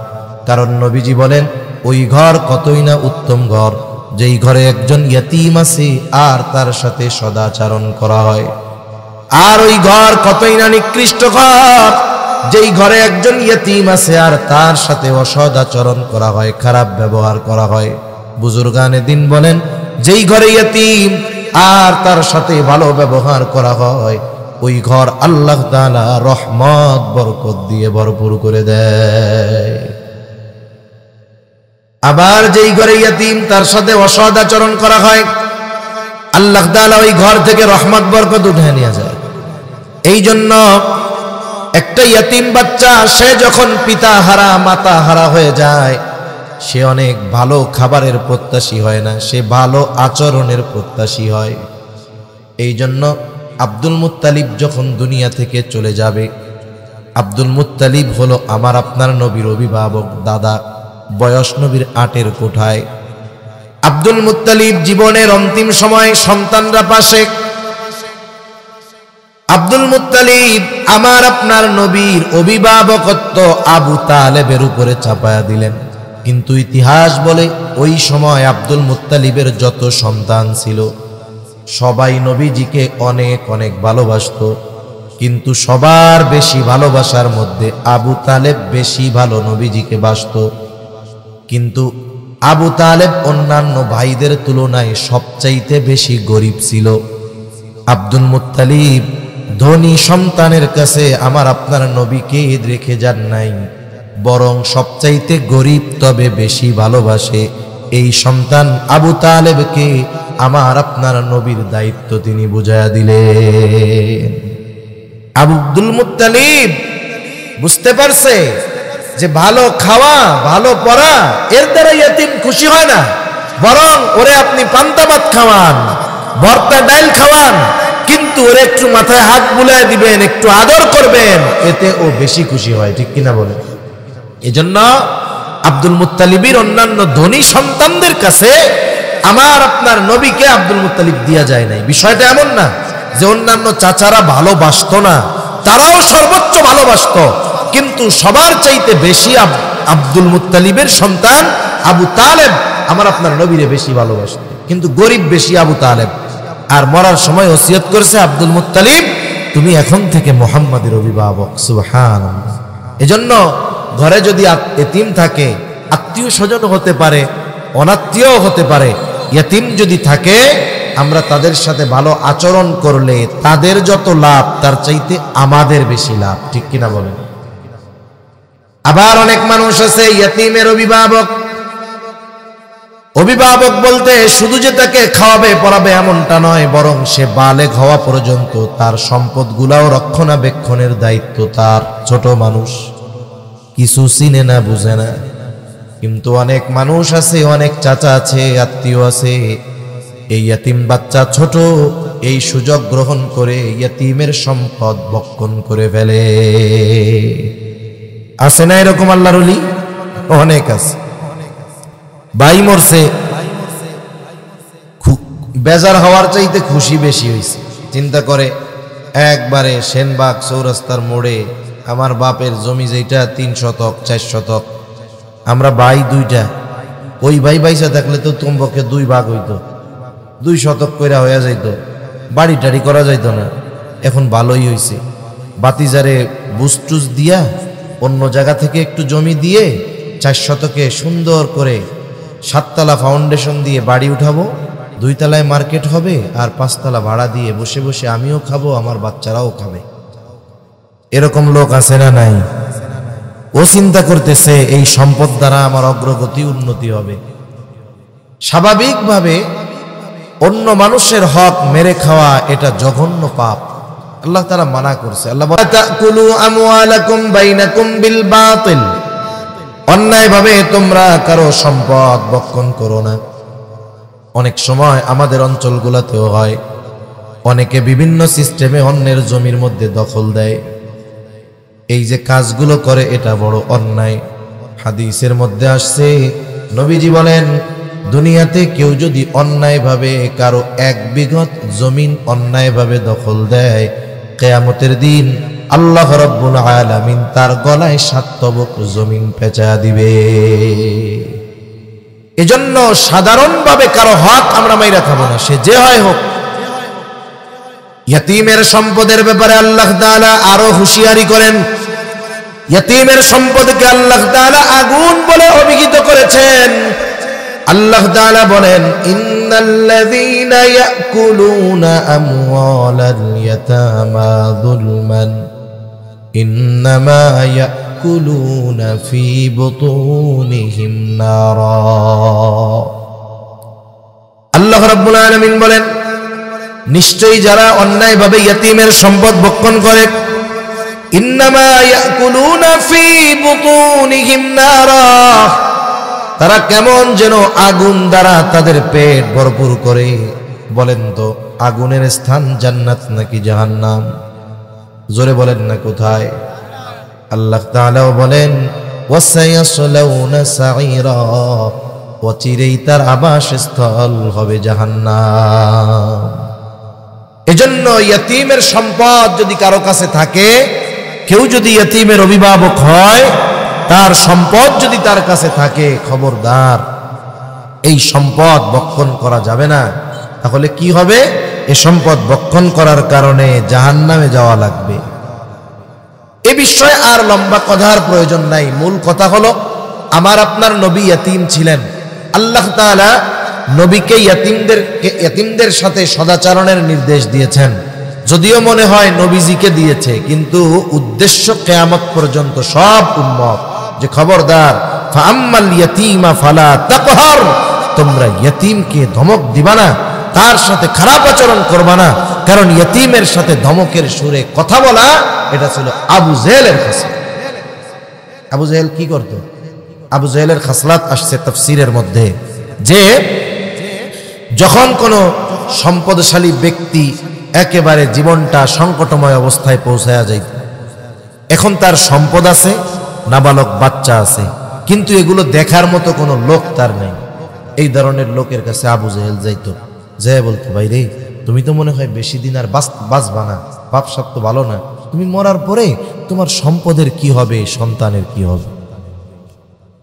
কারণ নবীজি বলেন ওই ঘর কতই না উত্তম ঘর যেই ঘরে একজন ইয়তীম আছে আর তার সাথে সদাচরণ করা হয়। আর ওই ঘর কতই না নিকৃষ্ট ঘর যেই ঘরে একজন ইয়তীম আছে আর তার সাথে অসদাচরণ করা হয়, খারাপ ব্যবহার করা হয়। বুজুর্গানে দিন বলেন যেই ঘরে ইয়তীম আর তার সাথে ভালো ব্যবহার করা হয় ওই ঘর আল্লাহ তাআলা রহমত বরকত দিয়ে ভরপুর করে দেয়। আবার যেই ঘরে ইয়তীম তার সাথে অসদাচরণ করা হয় আল্লাহ তাআলা ওই ঘর থেকে রহমত বরকত উঠে নিয়ে যায়। এই জন্য একটা ইয়তীম বাচ্চা সে যখন পিতা হারা মাতা হারা হয়ে যায় সে অনেক ভালো খাবারের প্রত্যাশী হয় না, সে ভালো আচরণের প্রত্যাশী হয়। এই জন্য আব্দুল মুত্তালিব যখন দুনিয়া থেকে চলে যাবে, আব্দুল মুত্তালিব হলো আমার আপনার নবীর অভিভাবক, দাদা, বয়স নবীর 8-এর কোঠায়। আব্দুল মুত্তালিব জীবনের অন্তিম সময় সন্তানরা পাশে, আব্দুল মুত্তালিব আমার আপনার নবীর অভিভাবকত্ব আবু তালেবের উপরে চাপায়া দিলেন। কিন্তু ইতিহাস বলে ওই সময় আব্দুল মুত্তালিবের যত সন্তান ছিল সবাই নবীজিকে অনেক অনেক ভালোবাসতো, কিন্তু সবার বেশি ভালোবাসার মধ্যে আবু তালেব বেশি ভালো নবীজিকে বাসতো। কিন্তু আবু তালেব অন্যান্য ভাইদের তুলনায় সবচাইতে বেশি গরিব ছিল। আব্দুল মুত্তালিব ধনী সন্তানের কাছে আমার আপনার নবীকে রেখে যান নাই, বরং সবচাইতে গরিব তবে বেশি ভালোবাসে এই সন্তান আবু তালেবকে আমার আপনার নবীর দায়িত্ব তিনি বুঝাইয়া দিলেন। আব্দুল মুত্তালিব বুঝতে পারছে যে ভালো খাওয়া ভালো পড়া এর দ্বারা ইয়তীম খুশি হয় না, বরং ওরে আপনি পান্তা ভাত খাওয়ান, ভর্তা ডাল খাওয়ান, কিন্তু ওরে একটু মাথায় হাত বুলায় দিবেন, একটু আদর করবেন, এতে ও বেশি খুশি হয়। ঠিক কিনা বলেন? এজন্য আব্দুল মুত্তালিবের অন্যান্য ধনী সন্তানদের কাছে আমার আপনার নবীকে আব্দুল মুত্তালিব দিয়া যায় নাই। বিষয়টা এমন না যে অন্যান্য চাচারা ভালোবাসতো না, তারাও সর্বোচ্চ ভালোবাসতো, কিন্তু সবার চাইতে বেশি আব্দুল মুত্তালিবের সন্তান আবু তালেব আমার আপনার নবীরে বেশি ভালোবাসতো, কিন্তু গরিব বেশি আবু তালেব। আর মরার সময় ওসিয়ত করেছে আব্দুল মুত্তালিব তুমি এখন থেকে মুহাম্মাদের অভিভাবক। সুবহানাল্লাহ। এজন্য ঘরে যদি এতিম থাকে, আত্মীয় স্বজন হতে পারে, অনাত্মীয় হতে পারে, ইয়তীম যদি থাকে আমরা তাদের সাথে ভালো আচরণ করলে তাদের যত লাভ তার চাইতে আমাদের বেশি লাভ। ঠিক কিনা বলেন? আবার অনেক মানুষ আছে ইয়তীমের অভিভাবক। অভিভাবক বলতে শুধু যে তাকে খাওয়াবে পড়াবে এমনটা নয়, বরং সে বালেগ হওয়া পর্যন্ত তার সম্পদগুলাও রক্ষণাবেক্ষণের দায়িত্ব তার। ছোট মানুষ কিছু চিনে না, বুঝে না, কিন্তু অনেক মানুষ আছে, অনেক চাচা আছে, আত্মীয় আছে, এই ইয়তীম বাচ্চা ছোট, এই সুযোগ গ্রহণ করে ইয়তীমের সম্পদ ভক্ষণ করে ফেলে। আছে না এরকম আল্লাহর ওলি? অনেক আছে। ভাই মরছে, বেজার হওয়ার চাইতে খুশি বেশি হয়েছে। চিন্তা করে একবারে সেনবাগ চৌরাস্তার মোড়ে আমার বাপের জমি যেটা 3 শতক 4 শতক, আমরা ভাই দুইটা, ওই ভাই বাইসা থাকলে তো তোমাকে 2 ভাগ হইতো, 2 শতক কইরা হয়ে যাইতো, বাড়ি টাড়ি করা যাইতো না। এখন ভালোই হইছে, বাতিজারে বুস্টুস দিয়া অন্য জায়গা থেকে একটু জমি দিয়ে 4 শতকে সুন্দর করে 7 তলা ফাউন্ডেশন দিয়ে বাড়ি উঠাবো, 2 তলায় মার্কেট হবে, আর 5 তলা ভাড়া দিয়ে বসে বসে আমিও খাবো, আমার বাচ্চারাও খাবে। এরকম লোক আছে না নাই? ও চিন্তা করতেছে এই সম্পদ দ্বারা আমার অগ্রগতি উন্নতি হবে। স্বাভাবিকভাবে অন্য মানুষের হক মেরে খাওয়া এটা জঘন্য পাপ, আল্লাহ তাআলা মানা করছে। আল্লাহ বলে তাকুলু আমওয়ালাকুম বাইনাকুম বিল বাতিল, অন্যায়ভাবে তোমরা কারো সম্পদ ভক্ষণ করো না। অনেক সময় আমাদের অঞ্চলগুলোতেও হয়, অনেকে বিভিন্ন সিস্টেমে অন্যের জমির মধ্যে দখল দেয়। এই যে কাজগুলো করে এটা বড় অন্যায়। হাদিসের মধ্যে আসছে, নবীজি বলেন, দুনিয়াতে কেউ যদি অন্যায়ভাবে কারো 1 বিঘত জমিন অন্যায়ভাবে দখল দেয়, কিয়ামতের দিন আল্লাহ রাব্বুল আলামিন তার গলায় 7 তবক জমিন পেঁচা দিবে। এজন্য সাধারণভাবে কারো হক আমরা মাইরা খাবো না, সে যে হয় হোক। ইয়তীমের সম্পদের ব্যাপারে আল্লাহ তাআলা আরো হুঁশিয়ারি করেন। ইয়তীমের সম্পদকে আল্লাহ তাআলা আগুন বলে অভিহিত করেছেন। আল্লাহ তাআলা বলেন, ইন্নাল্লাযীনা ইয়াকুলুনা আমওয়ালাল ইয়াতামা যুলমান ইন্নামা ইয়াকুলুনা ফি বুতুনিহিম নারা। আল্লাহ রাব্বুল আলামিন বলেন, নিশ্চয়ই যারা অন্যায়ভাবে ইয়তীমের সম্পদ ভক্ষণ করে, ইন্নামা ইয়াকুলুনা ফি বুতুনিহিম নারা, তারা কেমন যেন আগুন দ্বারা তাদের পেট ভরপুর করে। বলেন তো, আগুনের স্থান জান্নাত নাকি জাহান্নাম? জোরে বলেন না কোথায়? আল্লাহ তাআলাও বলেন, ওয়াসায়াসলাউনা সাঈরা, অচিরেই তার আবাসস্থল হবে জাহান্নাম। এজন্য ইয়তীমের সম্পদ যদি কারো কাছে থাকে, কেউ যদি ইয়তীমের অভিভাবক হয়, তার সম্পদ যদি তার কাছে থাকে, খবরদার এই সম্পদ ভক্ষণ করা যাবে না। তাহলে কি হবে? এই সম্পদ ভক্ষণ করার কারণে জাহান্নামে যাওয়া লাগবে। এ বিষয়ে আর লম্বা কথার প্রয়োজন নাই। মূল কথা হলো, আমার আপনার নবী ইয়তীম ছিলেন। আল্লাহ তাআলা নবীকে ইয়তীমদের সাথে সদাচরণের নির্দেশ দিয়েছেন। যদিও মনে হয় নবীজিকে দিয়েছে, কিন্তু উদ্দেশ্য কিয়ামত পর্যন্ত সব উম্মত, যে খবরদার, ফাআম্মাল ইয়াতীমা ফালা তাকহার, তোমরা ইয়তীমকে ধমক দিবা না, তার সাথে খারাপ আচরণ করবা না। কারণ ইয়তীমের সাথে ধমকের সুরে কথা বলা, এটা ছিল আবু জেহেলের খাসলাত। আবু জেহেল কি করত? আবু জেহেলের খাসলাত আসছে তাফসীরের মধ্যে, যে যখন কোনো সম্পদশালী ব্যক্তি একেবারে জীবনটা সংকটময় অবস্থায় পৌঁছায়া যাইত, এখন তার সম্পদ আছে, নাবালক বাচ্চা আছে, কিন্তু এগুলো দেখার মতো কোনো লোক তার নেই। এই ধরনের লোকের কাছে আবু জেহেল যাইতো, যে বলতো, ভাই রে, তুমি তো মনে হয় বেশি দিন আর বাঁচবা না, বাপ সাপ তো ভালো না, তুমি মরার পরে তোমার সম্পদের কি হবে, সন্তানের কি হবে,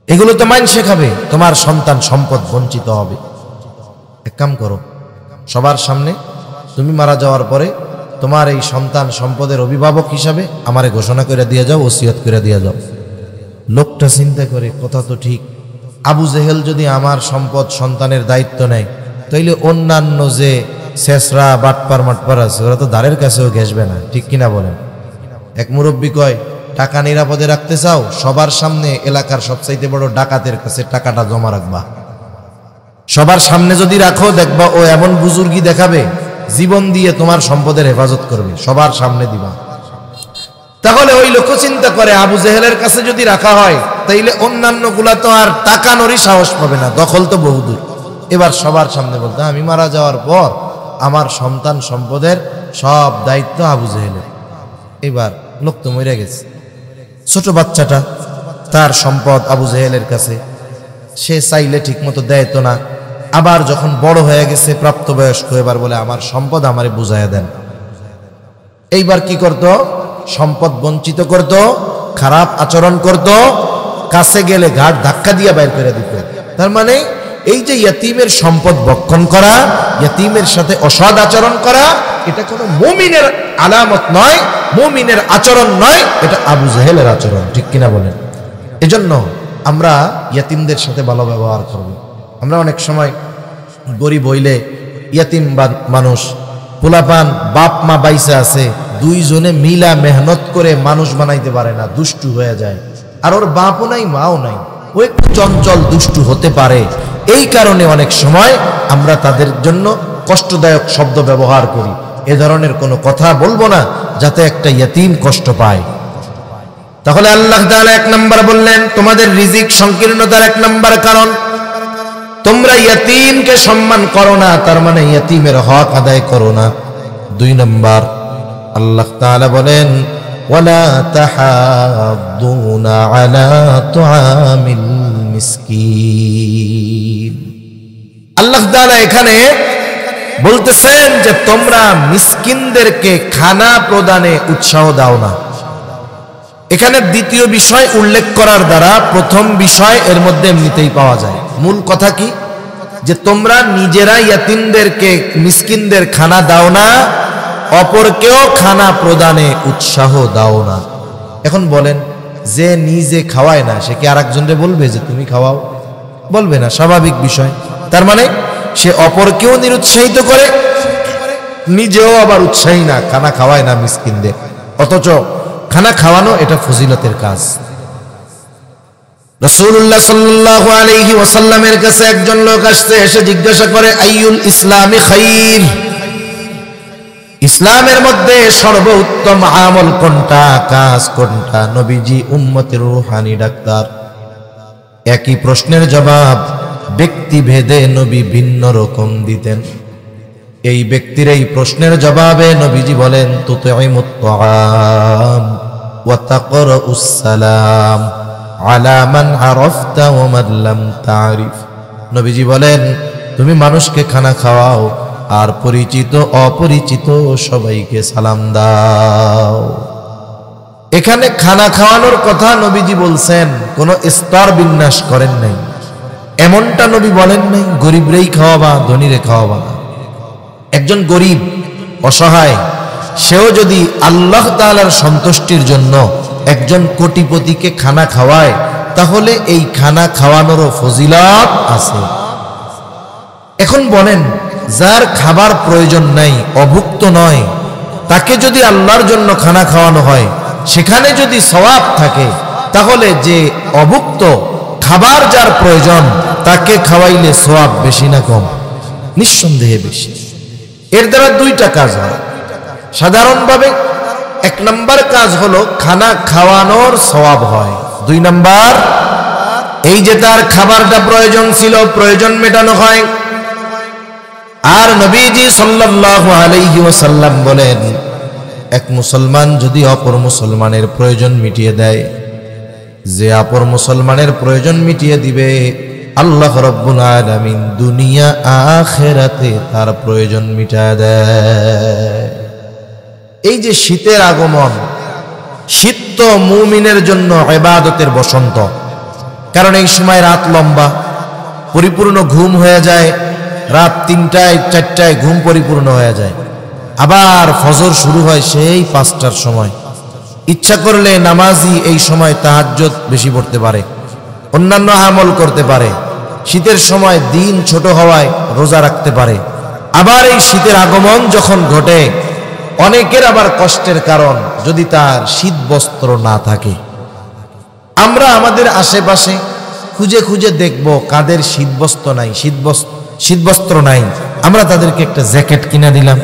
এগুলো তো মানুষে খাবে, তোমার সন্তান সম্পদ বঞ্চিত হবে। এক কাম করো, সবার সামনে তুমি মারা যাওয়ার পরে তোমার এই সন্তান সম্পদের অভিভাবক হিসাবে আমারে ঘোষণা করে দিয়ে যাও, ওসিয়ত করে দিয়ে যাও। লোকটা চিন্তা করে, কথা তো ঠিক, আবু জেহেল যদি আমার সম্পদ সন্তানের দায়িত্ব নেয়, তাইলে অন্যান্য যে শেষরা বাটপার মাটপার আছে, ওরা তো দ্বারের কাছেও ঘেসবে না, ঠিক কিনা বলেন? এক মুরব্বী কয়, টাকা নিরাপদে রাখতে চাও, সবার সামনে এলাকার সবচাইতে বড় ডাকাতের কাছে টাকাটা জমা রাখবা। সবার সামনে যদি রাখো, দেখবা ও এমন বুজুর্গি দেখাবে, জীবন দিয়ে তোমার সম্পদের হেফাজত করবে, সবার সামনে দিবা। তাহলে ওই লোক চিন্তা করে, আবু জেহেলের কাছে যদি রাখা হয়, তাইলে অন্যান্য গুলা তো আর তাকানোরই সাহস পাবে না, দখল তো বহুদূর। এবার সবার সামনে বলতে, আমি মারা যাওয়ার পর আমার সন্তান সম্পদের সব দায়িত্ব আবু জেহেলের। এবার লোক তো মরে গেছে, ছোট বাচ্চাটা, তার সম্পদ আবু জেহেলের কাছে, সে চাইলে ঠিক মতো দেয় তো না। আবার যখন বড় হয়ে গেছে, প্রাপ্তবয়স্ক, এবার বলে, আমার সম্পদ আমারে বুঝাইয়া দেন। এইবার কি করত? সম্পদ বঞ্চিত করত, খারাপ আচরণ করত, কাছে গেলে ঘাট ধাক্কা দিয়ে বাইর করে দিত। তার মানে এই যে ইয়তিমের সম্পদ ভক্ষণ করা, ইয়তিমের সাথে অসৎ আচরণ করা, এটা কোনো মুমিনের আলামত নয়, মুমিনের আচরণ নয়, এটা আবু জাহেলের আচরণ। ঠিক কিনা বলেন? এজন্য আমরা ইয়তিমদের সাথে ভালো ব্যবহার করব। আমরা অনেক সময় গরিব হইলে ইয়তিম মানুষ, পোলাপান বাপ মা বাইসা আছে, দুইজনে মিলা মেহনত করে মানুষ বানাইতে পারে না, দুষ্টু হয়ে যায়। আর ওর বাপও নাই মাও নাই, ও একটু চঞ্চল দুষ্টু হতে পারে। এই কারণে অনেক সময় আমরা তাদের জন্য কষ্টদায়ক শব্দ ব্যবহার করি। এ ধরনের কোনো কথা বলবো না যাতে একটা ইয়তিম কষ্ট পায়। তাহলে আল্লাহ তাআলা 1 নাম্বার বললেন, তোমাদের রিজিক সংকীর্ণতার 1 নাম্বার কারণ তোমরা ইয়তিমকে সম্মান করো না, তার মানে ইয়তিমের হক আদায় করো না। 2 নাম্বার আল্লাহ তাআলা বলেন, ওয়ালা তাহাদ্দুনা আলা তুআমিল মিসকিন। আল্লাহ তাআলা এখানে বলতেছেন যে তোমরা মিসকিনদেরকে খানা প্রদানে উৎসাহ দাও না। এখানে দ্বিতীয় বিষয় উল্লেখ করার দ্বারা প্রথম বিষয় এর মধ্যে এমনিতেই পাওয়া যায়। মূল কথা কি? যে তোমরা নিজেরা ইয়তিমদেরকে, মিসকিনদের খানা দাও না, অপরকেও খানা প্রদানে উৎসাহ দাও না। এখন বলেন, যে নিজে খাওয়ায় না সে কি আরেকজনকে বলবে যে তুমি খাওয়াও? বলবে না, স্বাভাবিক বিষয়। তার মানে সে অপরকেও নিরুৎসাহিত করে, নিজেও আবার উৎসাহী না, খানা খাওয়ায় না মিসকিনদের। অথচ খানা খাওয়ানো এটা ফজিলতের কাজ। রাসূলুল্লাহ সাল্লাল্লাহু আলাইহি ওয়াসাল্লামের কাছে একজন লোক আসছে, এসে জিজ্ঞাসা করে, আইয়ুল ইসলামি খাইর, ইসলামের মধ্যে সর্বোত্তম আমল কোনটা, কাজ কোনটা? নবীজি উম্মতের রূহানি ডাক্তার। একই প্রশ্নের জবাব ব্যক্তি ভেদে নবী ভিন্ন রকম দিতেন। এই ব্যক্তির এই প্রশ্নের জবাবে নবীজি বলেন, তুতঈমুত তাআম ওয়া তাকরাউস সালাম আলা মান আরাফতা ওয়া মান লাম তারিফ। নবীজি বলেন, তুমি মানুষকে খানা খাওয়াও আর পরিচিত অপরিচিত সবাইকে সালাম দাও। এখানে খানা খাওয়ানোর কথা নবীজি বলছেন, কোনো স্তর বিন্যাস করেন নাই। এমনটা নবী বলেন নাই গরিবরেই খাওয়াবা, ধনীরে খাওয়াবা না। একজন গরিব অসহায় সেও যদি আল্লাহ তাআলার সন্তুষ্টির জন্য একজন কোটিপতিকে খানা খাওয়ায়, তাহলে এই খানা খাওয়ানোরও ফজিলত আছে। এখন বলেন, যার খাবার প্রয়োজন নাই, অভুক্ত নয়, তাকে যদি আল্লাহর জন্য খানা খাওয়ানো হয়, সেখানে যদি সওয়াব থাকে, তাহলে যে অভুক্ত, খাবার যার প্রয়োজন, তাকে খাওয়াইলে সওয়াব বেশি না কম? নিঃসন্দেহে বেশি। এর দ্বারা 2টা কাজ হয় সাধারণভাবে। 1 নাম্বার কাজ হলো খানা খাওয়ানোর সওয়াব হয়। 2 নাম্বার, এই যে তার খাবারটা প্রয়োজন ছিল, প্রয়োজন মেটানো হয়। আর নবীজি সাল্লাল্লাহু আলাইহি ওয়াসাল্লাম বলেন, এক মুসলমান যদি অপর মুসলমানের প্রয়োজন মিটিয়ে দেয়, যে অপর মুসলমানের প্রয়োজন মিটিয়ে দিবে, আল্লাহ রাব্বুল আলামিন দুনিয়া আখিরাতে তার প্রয়োজন মিটায় দেয়। এই যে শীতের আগমন, শীত তো মুমিনের জন্য ইবাদতের বসন্ত। কারণ এই সময় রাত লম্বা, পরিপূর্ণ ঘুম হয়ে যায়। রাত 3টায় 4টায় ঘুম পরিপূর্ণ হয়ে যায়। আবার ফজর শুরু হয় সেই 5টার সময়। ইচ্ছা করলে নামাজি এই সময় তাহাজ্জুদ বেশি পড়তে পারে, অন্যান্য আমল করতে পারে। শীতের সময় দিন ছোট হওয়ায় রোজা রাখতে পারে। আবার এই শীতের আগমন যখন ঘটে, অনেকের আবার কষ্টের কারণ যদি তার শীত বস্ত্র না থাকে। আমরা আমাদের আশেপাশে খুঁজে খুঁজে দেখব কাদের শীতবস্ত্র নাই। আমরা তাদেরকে একটা জ্যাকেট কিনে দিলাম,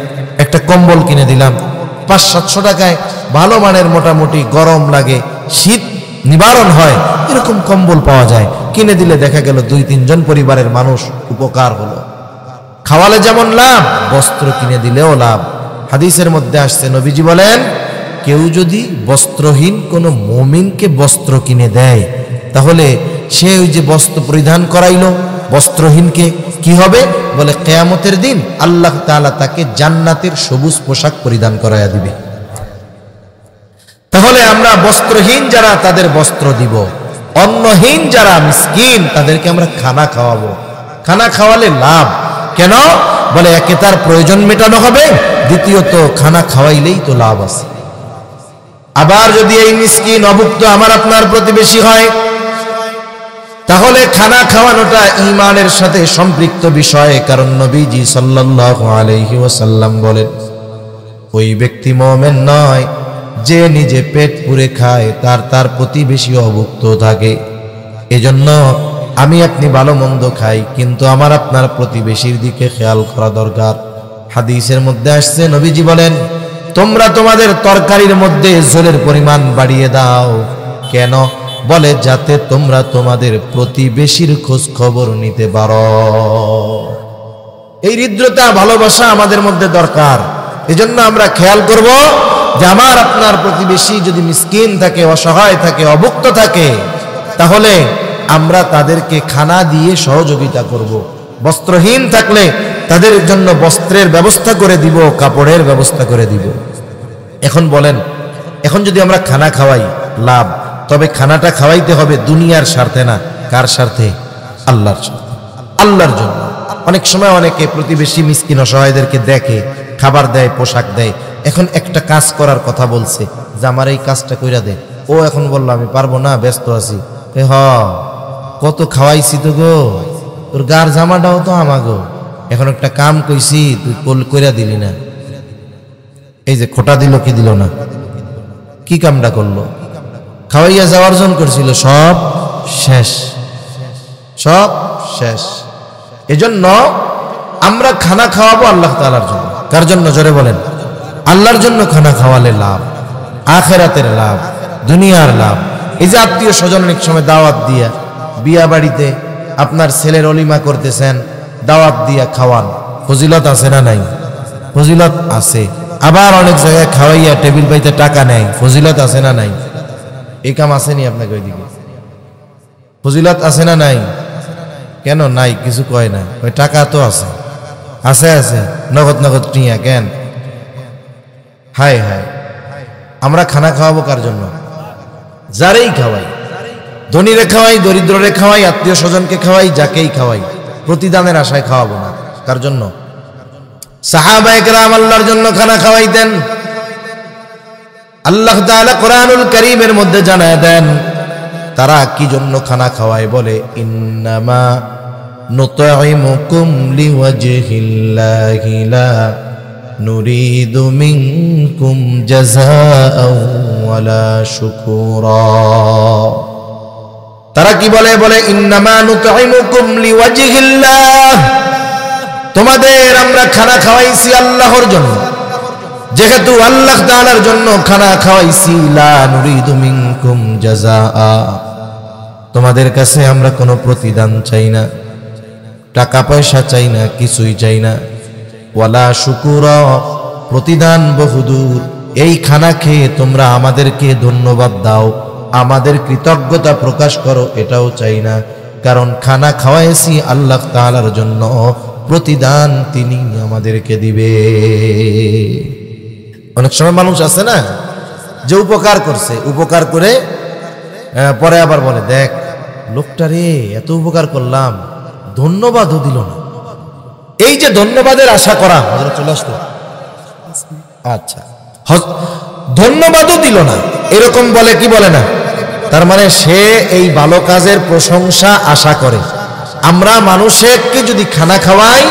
একটা কম্বল কিনে দিলাম। 500-700 টাকায় ভালো মানের, মোটামুটি গরম লাগে, শীত নিবারণ হয়, এরকম কম্বল পাওয়া যায়। কিনে দিলে দেখা গেল 2-3 জন পরিবারের মানুষ উপকার হলো। খাওয়ালে যেমন লাভ, বস্ত্র কিনে দিলেও লাভ। হাদিসের মধ্যে আসছে, নবীজি বলেন, কেউ যদি বস্ত্রহীন কোনো মুমিনকে বস্ত্র কিনে দেয়, তাহলে সে ওই যে বস্ত্র পরিধান করাইলো বস্ত্রহীনকে, কি হবে? বলে কিয়ামতের দিন আল্লাহ তাআলা তাকে জান্নাতের সবুজ পোশাক পরিধান করাইয়া দিবে। তাহলে আমরা বস্ত্রহীন যারা তাদের বস্ত্র দিব, অন্নহীন যারা মিসকিন তাদেরকে আমরা খানা খাওয়াবো। খানা খাওয়ালে লাভ কেন? বলে একে তার প্রয়োজন মেটানো হবে, দ্বিতীয়ত খানা খাওয়াইলেই তো লাভ আছে। আবার যদি এই মিসকিন অভুক্ত আমার আপনার প্রতিবেশী হয়, তাহলে খানা খাওয়ানোটা ঈমানের সাথে সম্পৃক্ত বিষয়। কারণ নবীজি সাল্লাল্লাহু আলাইহি ওয়াসাল্লাম বলেন, ওই ব্যক্তি মুমিন নয় যে নিজে পেট পুরে খায়, তার প্রতিবেশী অভুক্ত থাকে। এজন্য আমি আপনি ভালো মন্দ খাই, কিন্তু আমার আপনার প্রতিবেশীর দিকে খেয়াল করা দরকার। হাদিসের মধ্যে আসছে, নবীজি বলেন, তোমরা তোমাদের তরকারির মধ্যে ঝোলের পরিমাণ বাড়িয়ে দাও। কেন? বলে যাতে তোমরা তোমাদের প্রতিবেশীর খোঁজ খবর নিতে পারো। এই হৃদ্রতা ভালোবাসা আমাদের মধ্যে দরকার। এজন্য আমরা খেয়াল করব যে আমার আপনার প্রতিবেশী যদি মিসকিন থাকে, অসহায় থাকে, অভুক্ত থাকে, তাহলে আমরা তাদেরকে খানা দিয়ে সহযোগিতা করব। বস্ত্রহীন থাকলে তাদের জন্য বস্ত্রের ব্যবস্থা করে দিব, কাপড়ের ব্যবস্থা করে দিব। এখন বলেন, এখন যদি আমরা খানা খাওয়াই লাভ, তবে খানাটা খাওয়াইতে হবে দুনিয়ার স্বার্থে না। কার স্বার্থে? আল্লাহর স্বার্থে, আল্লাহর জন্য। অনেক সময় অনেকে প্রতিবেশী মিসকিন অসহায়দেরকে দেখে, খাবার দেয়, পোশাক দেয়। এখন একটা কাজ করার কথা বলছে যে আমার এই কাজটা কইরা দে। ও এখন বললো আমি পারবো না, ব্যস্ত আছি। কত খাওয়াইছি তো গো, তোর গার জামাটাও তো আমাগো, এখন একটা কাম কইছি তুই কইরা দিলি না। এই যে খোটা দিল কি দিল না, কি কামটা করলো? খাওয়াইয়া যাওয়ার জন করছিল, সব শেষ, সব শেষ। এজন্য আমরা খানা খাওয়াবো আল্লাহ তাআলার জন্য। কার জন্য? জোরে বলেন। আল্লাহর জন্য খানা খাওয়ালে লাভ, আখিরাতের লাভ, দুনিয়ার লাভ। এই যে আত্মীয় স্বজন অনেক সময় দাওয়াত দিয়া, বিয়া বাড়িতে আপনার ছেলের অলিমা করতেছেন, দাওয়াত দিয়া খাওয়ান, ফজিলত আছে না নাই? ফজিলত আছে। আবার অনেক জায়গায় খাওয়াইয়া টেবিল পাইতে টাকা নেয়, ফজিলত আছে না নাই? এই কাম আসেনি আপনাকে? ওইদিকে ফজিলত আছে না নাই? কেন নাই? কিছু কয় না, ওই টাকা তো আছে, আছে আছে, নগদ নগদ টিয়া কেন? হায় হায়, আমরা খানা খাওয়াবো কার জন্য? যারেই খাওয়াই, ধনীরে খাওয়াই, দরিদ্ররে খাওয়াই, আত্মীয় স্বজনকে খাওয়াই, যাকেই খাওয়াই, প্রতিদানের আশায় খাওয়াবো না। কার জন্য? সাহাবায়ে কেরাম আল্লাহর জন্য খানা খাওয়াইতেন। আল্লাহ তাআলা কোরআনুল কারীমের মধ্যে জানায় দেন তারা কি জন্য খানা খাওয়ায়। বলে, ইন্নামা নুতঈমুকুম লিওয়াজহিল্লাহি লা নুরিদু মিনকুম জাযাআও ওয়ালা শুকুরা। তারা কি বলে? বলে ইন্নামা নুতঈমুকুম লিওয়াজহিল্লাহ, তোমাদের আমরা খানা খাওয়াইছি আল্লাহর জন্য। যেহেতু আল্লাহ তাআলার জন্য খানা খাওয়াইছি, লা নুরিদু মিনকুম জাযাআ, তোমাদের কাছে আমরা কোনো প্রতিদান চাই না, টাকা পয়সা চাই না, কিছুই চাই না। ওয়ালা শুকুরা, প্রতিদান বহুদূর। এই খানা খেয়ে তোমরা আমাদেরকে ধন্যবাদ দাও, আমাদের কৃতজ্ঞতা প্রকাশ করো, এটাও চাই না। কারণ খানা খাওয়াইছি আল্লাহ তাআলার জন্য, প্রতিদান তিনি আমাদেরকে দিবে। অনেক সময় মানুষ আছে না যে উপকার করছে, উপকার করে পরে আবার বলে, দেখ লোকটা রে, এত উপকার করলাম, ধন্যবাদও দিল না। এই যে ধন্যবাদের আশা করা, চলে আসতো, আচ্ছা, ধন্যবাদও দিল না, এরকম বলে কি বলে না? তার মানে সে এই ভালো কাজের প্রশংসা আশা করে। আমরা মানুষকে যদি খানা খাওয়াই